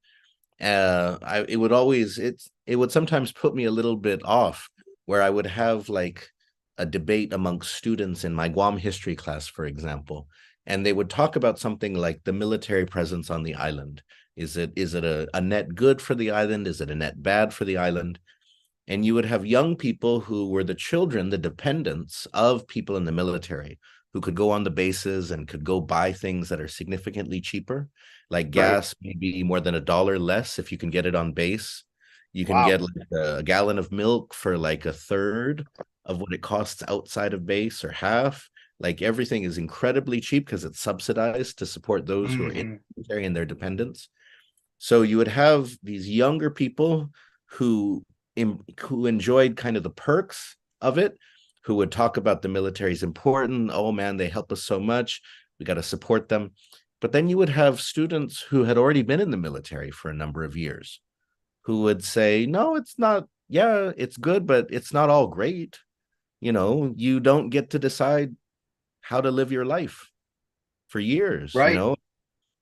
It would sometimes put me a little bit off, where I would have like a debate amongst students in my Guam history class, for example, and they would talk about something like the military presence on the island. Is it a net good for the island? Is it a net bad for the island? And you would have young people who were the children, the dependents of people in the military, who could go on the bases and could go buy things that are significantly cheaper, like Right. gas, maybe more than $1 less if you can get it on base. You can get Wow. like a gallon of milk for like a third of what it costs outside of base, or half. Like everything is incredibly cheap because it's subsidized to support those who are in Hmm. the military and their dependents. So you would have these younger people who who enjoyed kind of the perks of it, who would talk about the military is important. Oh man, they help us so much. We got to support them. But then you would have students who had already been in the military for a number of years who would say, no, it's not. Yeah, it's good, but it's not all great. You don't get to decide how to live your life for years. Right.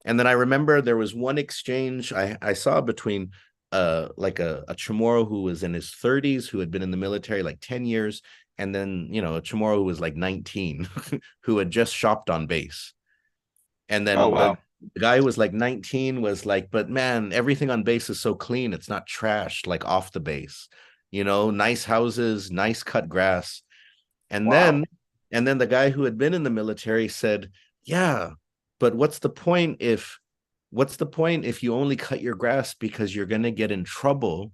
And then I remember there was one exchange I saw between like a Chamorro who was in his 30s, who had been in the military like 10 years, and then a Chamorro who was like 19 who had just shopped on base. And Oh, then the wow. guy who was like 19 was like, but man, everything on base is so clean, it's not trashed like off the base. Nice houses, nice cut grass. And then Wow. and then the guy who had been in the military said, "Yeah, but what's the point if you only cut your grass because you're going to get in trouble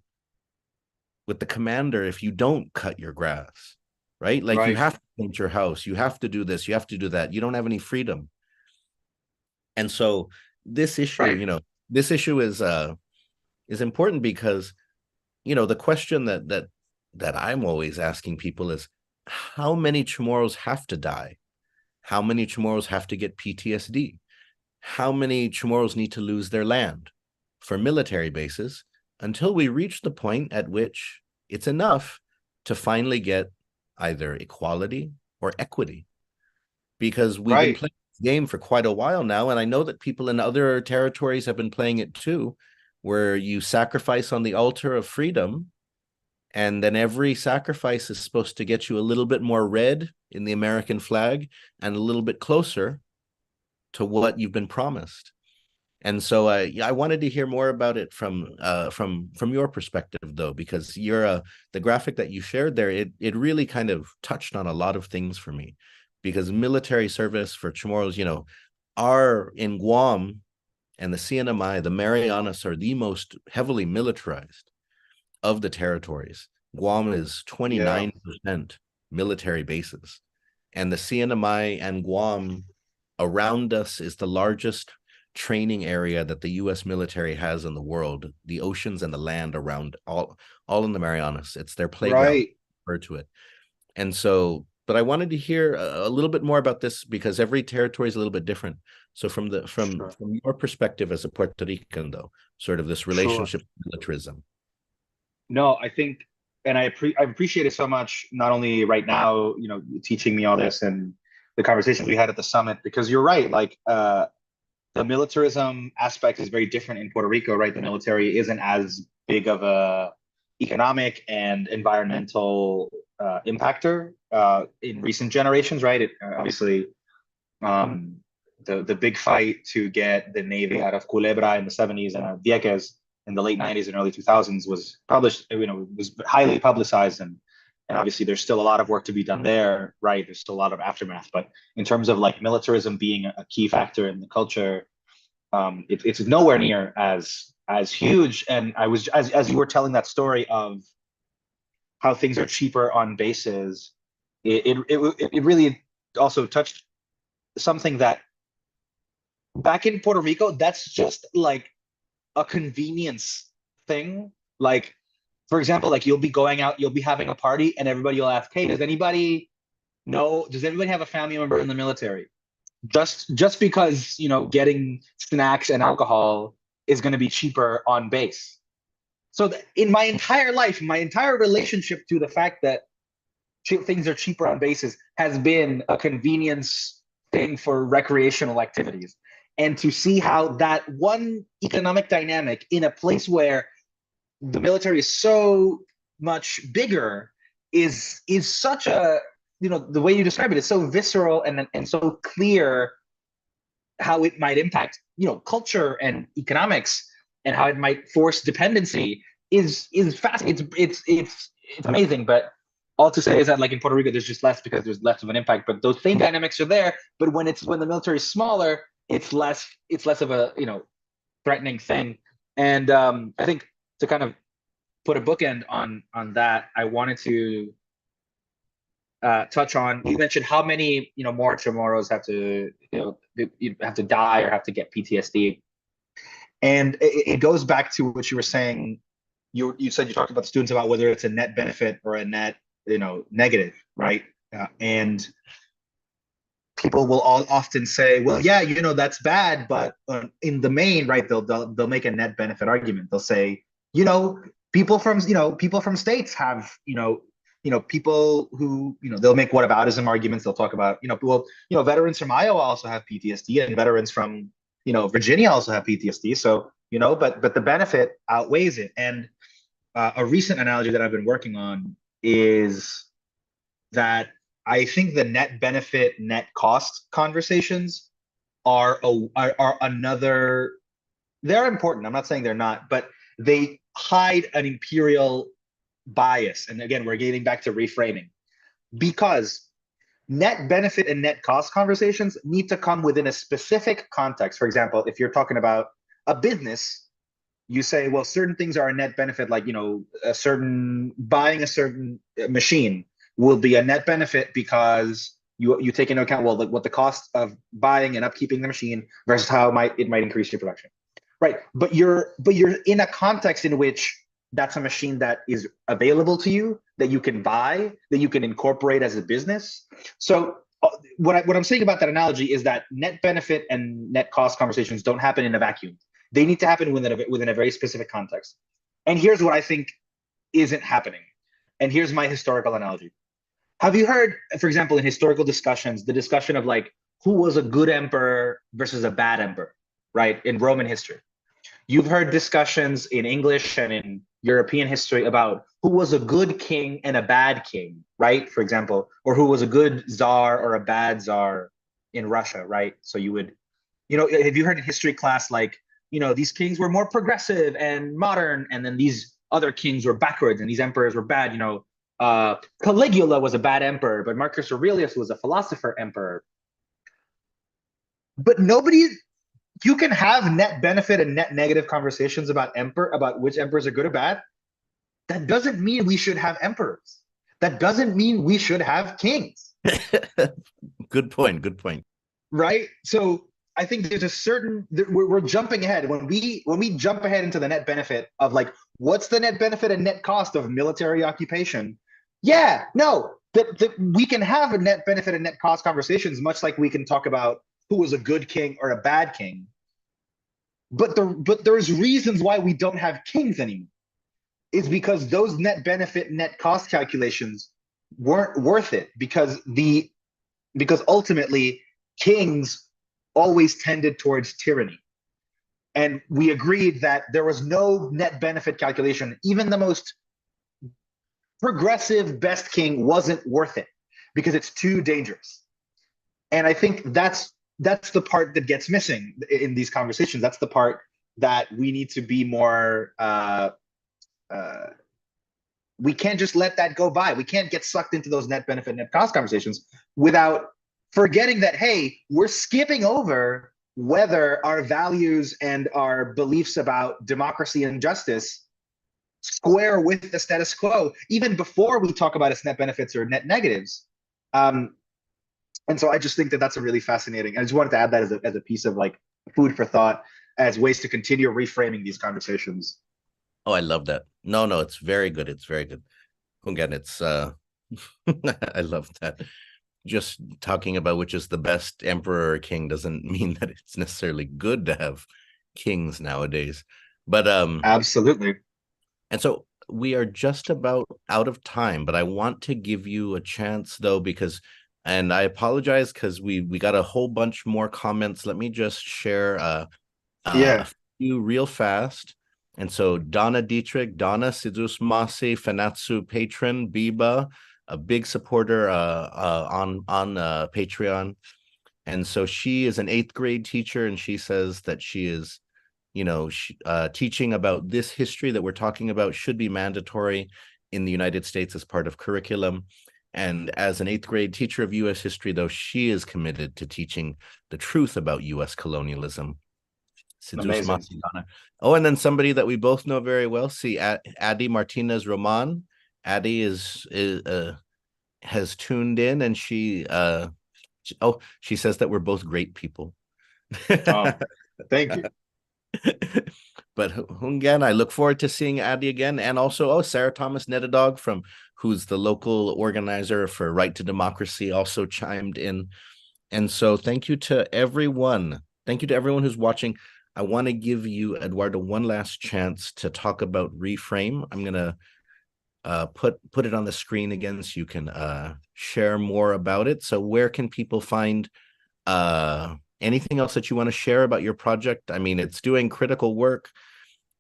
with the commander if you don't cut your grass, right? Like you Right. have to paint your house, you have to do this, you have to do that. You don't have any freedom." And so this issue, Right. you know, this issue is important because the question that I'm always asking people is, how many Chamorros have to die? How many Chamorros have to get PTSD? How many Chamorros need to lose their land for military bases until we reach the point at which it's enough to finally get either equality or equity? Because we've been Right. playing this game for quite a while now, and I know that people in other territories have been playing it too, where you sacrifice on the altar of freedom, and then every sacrifice is supposed to get you a little bit more red in the American flag and a little bit closer to what you've been promised. And so I wanted to hear more about it from your perspective, though, because the graphic that you shared there, it really kind of touched on a lot of things for me, because military service for Chamorros, are in Guam and the CNMI, the Marianas are the most heavily militarized of the territories. Guam is Yeah. 29% military bases, and the CNMI and Guam around us is the largest training area that the US military has in the world. The oceans and the land around, all in the Marianas. It's their playground, Right. refer to it. And so, but I wanted to hear a little bit more about this because every territory is a little bit different. So from the from Sure. from your perspective as a Puerto Rican, though, sort of this Sure. relationship with militarism. No, I think I appreciate it so much, not only right now, teaching me all this and the conversations we had at the summit, because you're right, like the militarism aspect is very different in Puerto Rico, right? The military isn't as big of a economic and environmental impactor in recent generations, right? Obviously, um, the big fight to get the Navy out of Culebra in the 70s and Vieques in the late 90s and early 2000s was published, was highly publicized, and obviously there's still a lot of work to be done there, right? There's still a lot of aftermath, but in terms of like militarism being a key factor in the culture, it's nowhere near as huge. And I was, as you were telling that story of how things are cheaper on bases, it really also touched something that back in Puerto Rico, that's just like a convenience thing. Like, for example, like you'll be going out, you'll be having a party, and everybody will ask, "Hey, does anybody have a family member in the military?" Just because getting snacks and alcohol is going to be cheaper on base. So in my entire life, my entire relationship to the fact that things are cheaper on bases has been a convenience thing for recreational activities. And to see how that one economic dynamic in a place where the military is so much bigger is such a, the way you describe it is so visceral and so clear how it might impact culture and economics, and how it might force dependency is fast. It's amazing. But all to say is that like in Puerto Rico there's just less because there's less of an impact, but those same dynamics are there. But when the military is smaller, it's less of a threatening thing. And I think to kind of put a bookend on that, I wanted to touch on, you mentioned how many more Chamorros have to have to die or have to get PTSD, and it goes back to what you were saying. You said you talked about students about whether it's a net benefit or a net negative, right? And people will often say, well, yeah, that's bad, but in the main, right, they'll make a net benefit argument. They'll say, people from states have people who they'll make whataboutism arguments. They'll talk about veterans from Iowa also have PTSD, and veterans from Virginia also have PTSD. So but the benefit outweighs it. And a recent analogy that I've been working on is that I think the net benefit, net cost conversations are another. They're important. I'm not saying they're not, but they hide an imperial bias. And again, we're getting back to reframing, because net benefit and net cost conversations need to come within a specific context. For example, if you're talking about a business, you say, well, certain things are a net benefit, like buying a certain machine will be a net benefit because you take into account, well, what the cost of buying and upkeeping the machine versus how it might increase your production, right? But you're in a context in which that's a machine that is available to you, that you can buy, that you can incorporate as a business. So what I'm saying about that analogy is that net benefit and net cost conversations don't happen in a vacuum. They need to happen within a very specific context. And here's what I think isn't happening. And here's my historical analogy. Have you heard, for example, in historical discussions, the discussion of like who was a good emperor versus a bad emperor, right? In Roman history. You've heard discussions in English and in European history about who was a good king and a bad king, right? For example, or who was a good czar or a bad czar in Russia, right? So you would, have you heard in history class, like, these kings were more progressive and modern, and then these other kings were backwards and these emperors were bad, Caligula was a bad emperor, but Marcus Aurelius was a philosopher emperor. But you can have net benefit and net negative conversations about which emperors are good or bad. That doesn't mean we should have emperors. That doesn't mean we should have kings. Good point. Right? So I think there's we're jumping ahead. When we jump ahead into the net benefit of like, what's the net benefit and net cost of military occupation? Yeah, no, we can have a net benefit and net cost conversations, much like we can talk about who was a good king or a bad king. But there's reasons why we don't have kings anymore. is because those net benefit, net cost calculations weren't worth it, because ultimately kings always tended towards tyranny. And we agreed that there was no net benefit calculation. Even the most progressive best king wasn't worth it because it's too dangerous. And I think that's the part that gets missing in these conversations. That's the part that we need to be more. Uh, we can't just let that go by. We can't get sucked into those net benefit, net cost conversations without forgetting that, hey, we're skipping over whether our values and our beliefs about democracy and justice square with the status quo, even before we talk about its net benefits or net negatives. Um, and so I just think that that's a really fascinating. I just wanted to add that as a piece of like food for thought, as ways to continue reframing these conversations. Oh, I love that. No, no, it's very good. It's very good. Again, it's I love that. Just talking about which is the best emperor or king doesn't mean that it's necessarily good to have kings nowadays. But Absolutely. and so we are just about out of time, but I want to give you a chance though, because and I apologize because we got a whole bunch more comments. Let me just share a Yeah. few real fast. And so Donna Dietrich, Donna Sidus Masi, Fanatsu patron, Biba, a big supporter on Patreon. And so she is an eighth grade teacher, and she says that she is, teaching about this history that we're talking about should be mandatory in the United States as part of curriculum. And as an eighth grade teacher of U.S. history, though, she is committed to teaching the truth about U.S. colonialism. Sidus Amazing. Masigana. Oh, and then somebody that we both know very well, see Addie Martinez Roman. Addie has tuned in, and she says that we're both great people. Oh, thank you. But Hungan, I look forward to seeing Addie again, and also Sarah Thomas Netadog from who's the local organizer for Right to Democracy also chimed in. And so thank you to everyone. Thank you to everyone who's watching. I want to give you, Eduardo, one last chance to talk about Reframe. I'm gonna put it on the screen again so you can share more about it. So where can people find anything else that you want to share about your project? I mean, it's doing critical work.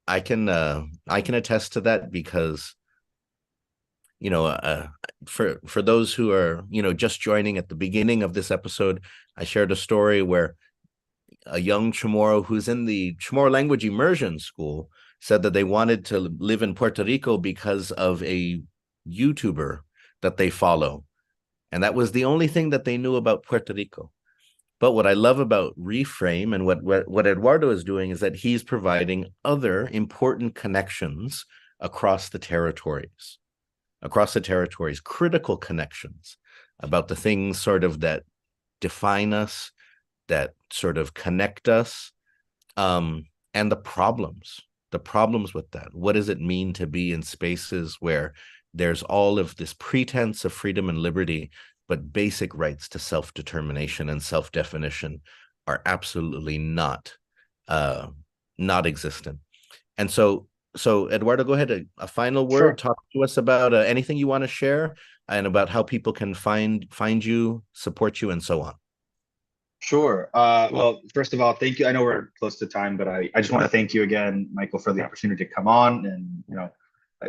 I can attest to that because for those who are just joining at the beginning of this episode, I shared a story where a young Chamorro who's in the Chamorro language immersion school said that they wanted to live in Puerto Rico because of a YouTuber that they follow, and that was the only thing that they knew about Puerto Rico. But what I love about Reframe and what Eduardo is doing is that he's providing other important connections across the territories, critical connections about the things sort of that define us, that sort of connect us, and the problems with that. What does it mean to be in spaces where there's all of this pretense of freedom and liberty, but basic rights to self-determination and self-definition are absolutely not existent. And so Eduardo, go ahead, a final word. Sure. Talk to us about anything you want to share and about how people can find you, support you, and so on. Sure. Well, first of all, thank you. I know we're close to time, but I just want to thank you again, Michael, for the opportunity to come on and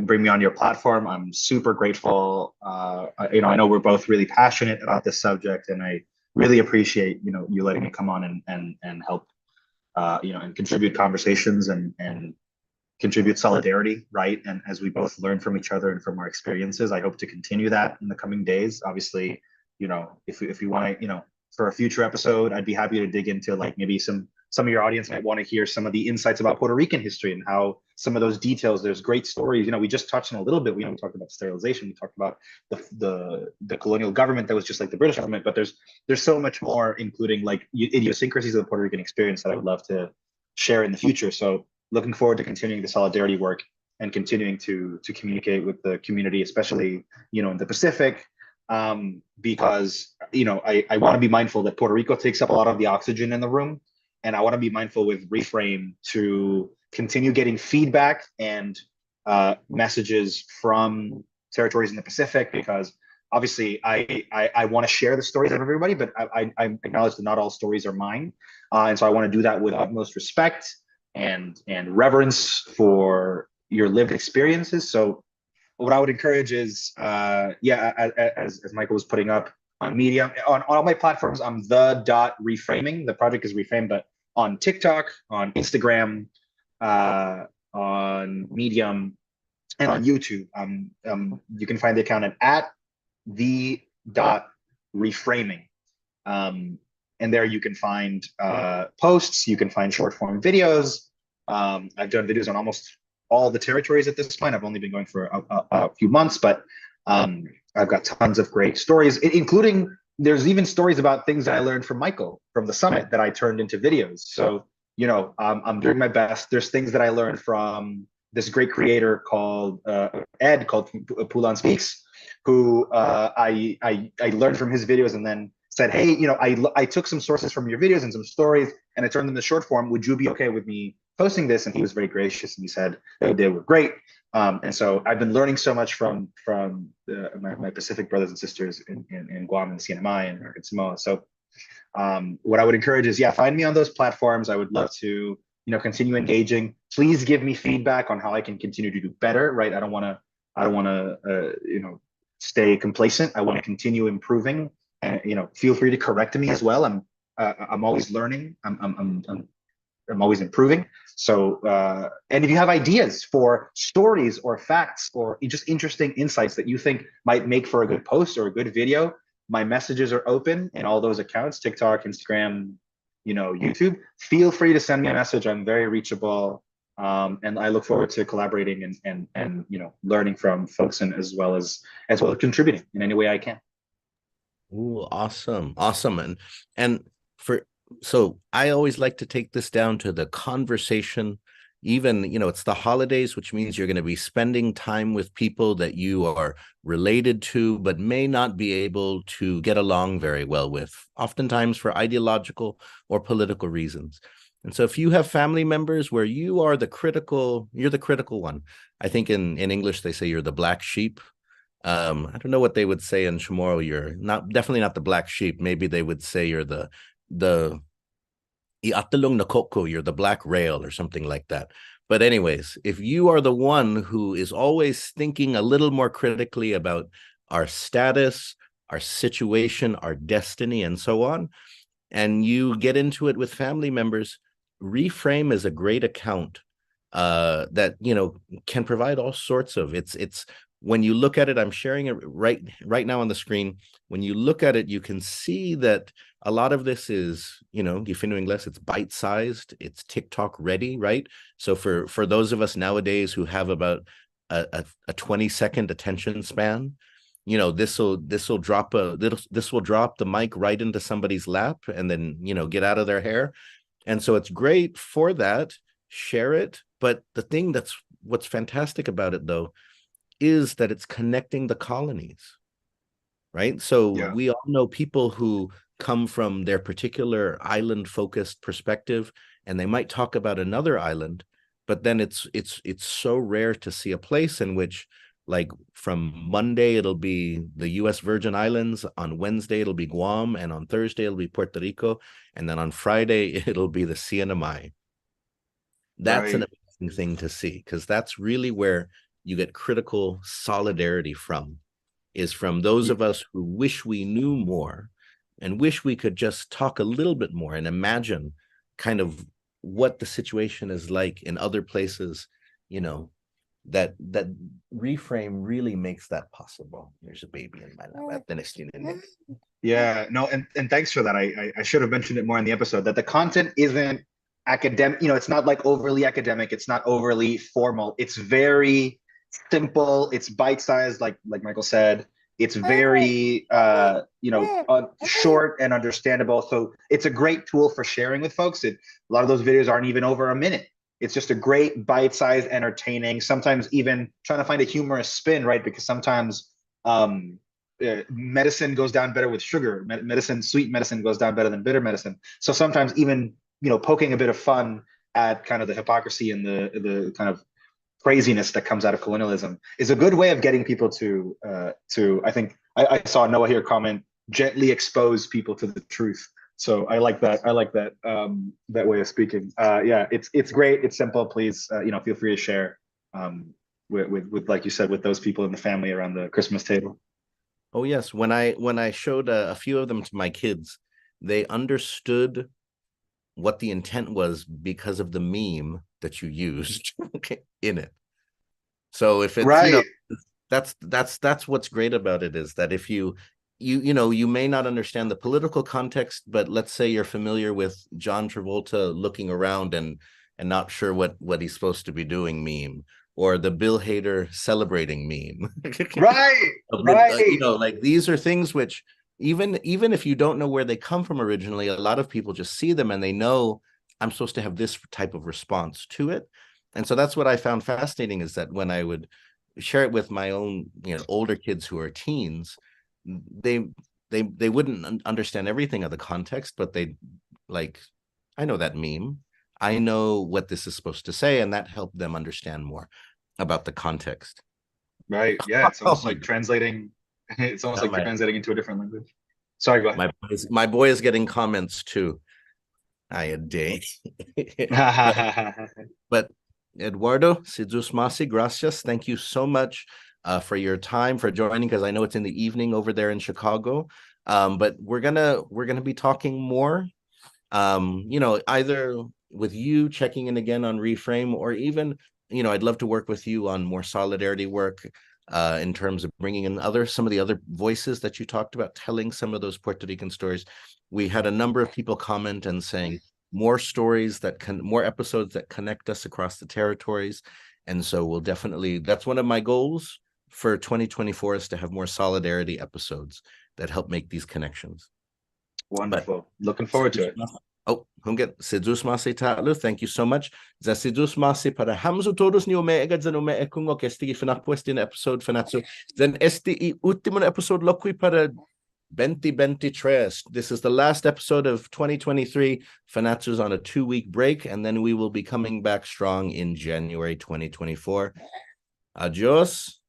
bring me on your platform. I'm super grateful. I know we're both really passionate about this subject, and I really appreciate you letting me come on and help and contribute conversations and contribute solidarity, right? And as we both learn from each other and from our experiences, I hope to continue that in the coming days. Obviously, if you want to, for a future episode, I'd be happy to dig into like maybe some of your audience might want to hear some of the insights about Puerto Rican history and how some of those details. There's great stories. We just touched on a little bit. We talked about sterilization. We talked about the colonial government that was just like the British government. But there's so much more, including like idiosyncrasies of the Puerto Rican experience that I would love to share in the future. So looking forward to continuing the solidarity work and continuing to communicate with the community, especially in the Pacific, because I want to be mindful that Puerto Rico takes up a lot of the oxygen in the room, and I want to be mindful with Reframe to continue getting feedback and messages from territories in the Pacific, because obviously I want to share the stories of everybody, but I acknowledge that not all stories are mine, and so I want to do that with utmost respect and reverence for your lived experiences. So what I would encourage is, as Michael was putting up on Medium, on all my platforms, I'm the dot reframing. The project is Reframe, but on TikTok, on Instagram, on Medium, and on YouTube, you can find the account at the dot reframing. And there you can find posts, you can find short form videos. I've done videos on almost all the territories at this point. I've only been going for a few months, but I've got tons of great stories, including there's even stories about things that I learned from Michael from the summit that I turned into videos. So, I'm doing my best. There's things that I learned from this great creator called Ed, called Pulan Speaks, who I learned from his videos and then said, hey, I took some sources from your videos and some stories and I turned them to short form. Would you be okay with me posting this? And he was very gracious and he said they were great. And so I've been learning so much from my Pacific brothers and sisters in Guam and CNMI and American Samoa. So what I would encourage is, find me on those platforms. I would love to, continue engaging. Please give me feedback on how I can continue to do better. Right? I don't want to, stay complacent. I want to continue improving. And feel free to correct me as well. I'm always learning. I'm always improving. So, and if you have ideas for stories or facts or just interesting insights that you think might make for a good post or a good video, my messages are open in all those accounts, TikTok, Instagram, YouTube. Feel free to send me a message. I'm very reachable. And I look forward to collaborating and learning from folks, and as well as contributing in any way I can. Ooh, awesome. And so I always like to take this down to the conversation. Even, it's the holidays, which means you're going to be spending time with people that you are related to, but may not be able to get along very well with, oftentimes for ideological or political reasons. And so if you have family members where you're the critical one. I think in English, they say you're the black sheep. I don't know what they would say in Chamorro. You're definitely not the black sheep. Maybe they would say you're the Iatalong Nakoko, you're the black rail or something like that. But anyways, if you are the one who is always thinking a little more critically about our status, our situation, our destiny, and so on, and you get into it with family members, Reframe is a great account that can provide all sorts of it's when you look at it, I'm sharing it right now on the screen. When you look at it, you can see that a lot of this is, defino inglés, it's bite-sized, it's TikTok ready, right? So for those of us nowadays who have about a 20-second attention span, this will drop the mic right into somebody's lap and then, get out of their hair. And so it's great for that. Share it. But what's fantastic about it, though, is that it's connecting the colonies, right? So we all know people who come from their particular island-focused perspective, and they might talk about another island, but then it's so rare to see a place in which, like, from Monday it'll be the US Virgin Islands, on Wednesday it'll be Guam, and on Thursday it'll be Puerto Rico, and then on Friday it'll be the CNMI. That's an amazing thing to see, because that's really where you get critical solidarity from those of us who wish we knew more and wish we could just talk a little bit more and imagine kind of what the situation is like in other places, that Reframe really makes that possible. There's a baby in my lap. Yeah, no, and thanks for that. I should have mentioned it more in the episode, that the content isn't academic, it's not like overly academic, it's not overly formal. It's very simple, it's bite-sized, like Michael said. It's very short and understandable. So it's a great tool for sharing with folks. A lot of those videos aren't even over a minute. It's just a great bite-sized, entertaining, sometimes even trying to find a humorous spin, right? Because sometimes medicine goes down better with sugar. Sweet medicine goes down better than bitter medicine. So sometimes even, poking a bit of fun at kind of the hypocrisy and the kind of craziness that comes out of colonialism is a good way of getting people to I think I saw Noah here comment, gently expose people to the truth. So I like that. I like that that way of speaking. Yeah, it's great. It's simple. Please, feel free to share with like you said, with those people in the family around the Christmas table. Oh yes, when I showed a few of them to my kids, they understood what the intent was because of the meme that you used in it. So if it's, Right. that's what's great about it, is that if you may not understand the political context, but let's say you're familiar with John Travolta looking around and not sure what he's supposed to be doing meme, or the Bill Hader celebrating meme. Right. But Right. like these are things which even if you don't know where they come from originally, a lot of people just see them and they know I'm supposed to have this type of response to it. And so that's what I found fascinating, is that when I would share it with my own, older kids who are teens, they they wouldn't understand everything of the context, but they like, I know that meme. I know what this is supposed to say, and that helped them understand more about the context. Right. Yeah. It's Oh almost my like god. translating. It's almost Oh like my translating into a different language. Sorry, go my boy is getting comments too. I a day. but ahead. but Eduardo, Sidus Masi, gracias. Thank you so much for your time, for joining, because I know it's in the evening over there in Chicago. But we're gonna be talking more. Either with you checking in again on Reframe, or even, I'd love to work with you on more solidarity work, in terms of bringing in some of the other voices that you talked about, telling some of those Puerto Rican stories. We had a number of people comment and saying more stories more episodes that connect us across the territories. And so that's one of my goals for 2024, is to have more solidarity episodes that help make these connections. But Wonderful. Looking forward to it. oh, hungget Sidus Masi Tatlu, thank you so much. Za Sidus Masi para hamzu todos ni umeegad za umeekung ok esti finakpuesti na episode fanatsu. Then esti ultimo episode lokui para 2023. This is the last episode of 2023. Fanatsu's on a 2-week break, and then we will be coming back strong in January 2024. Adios.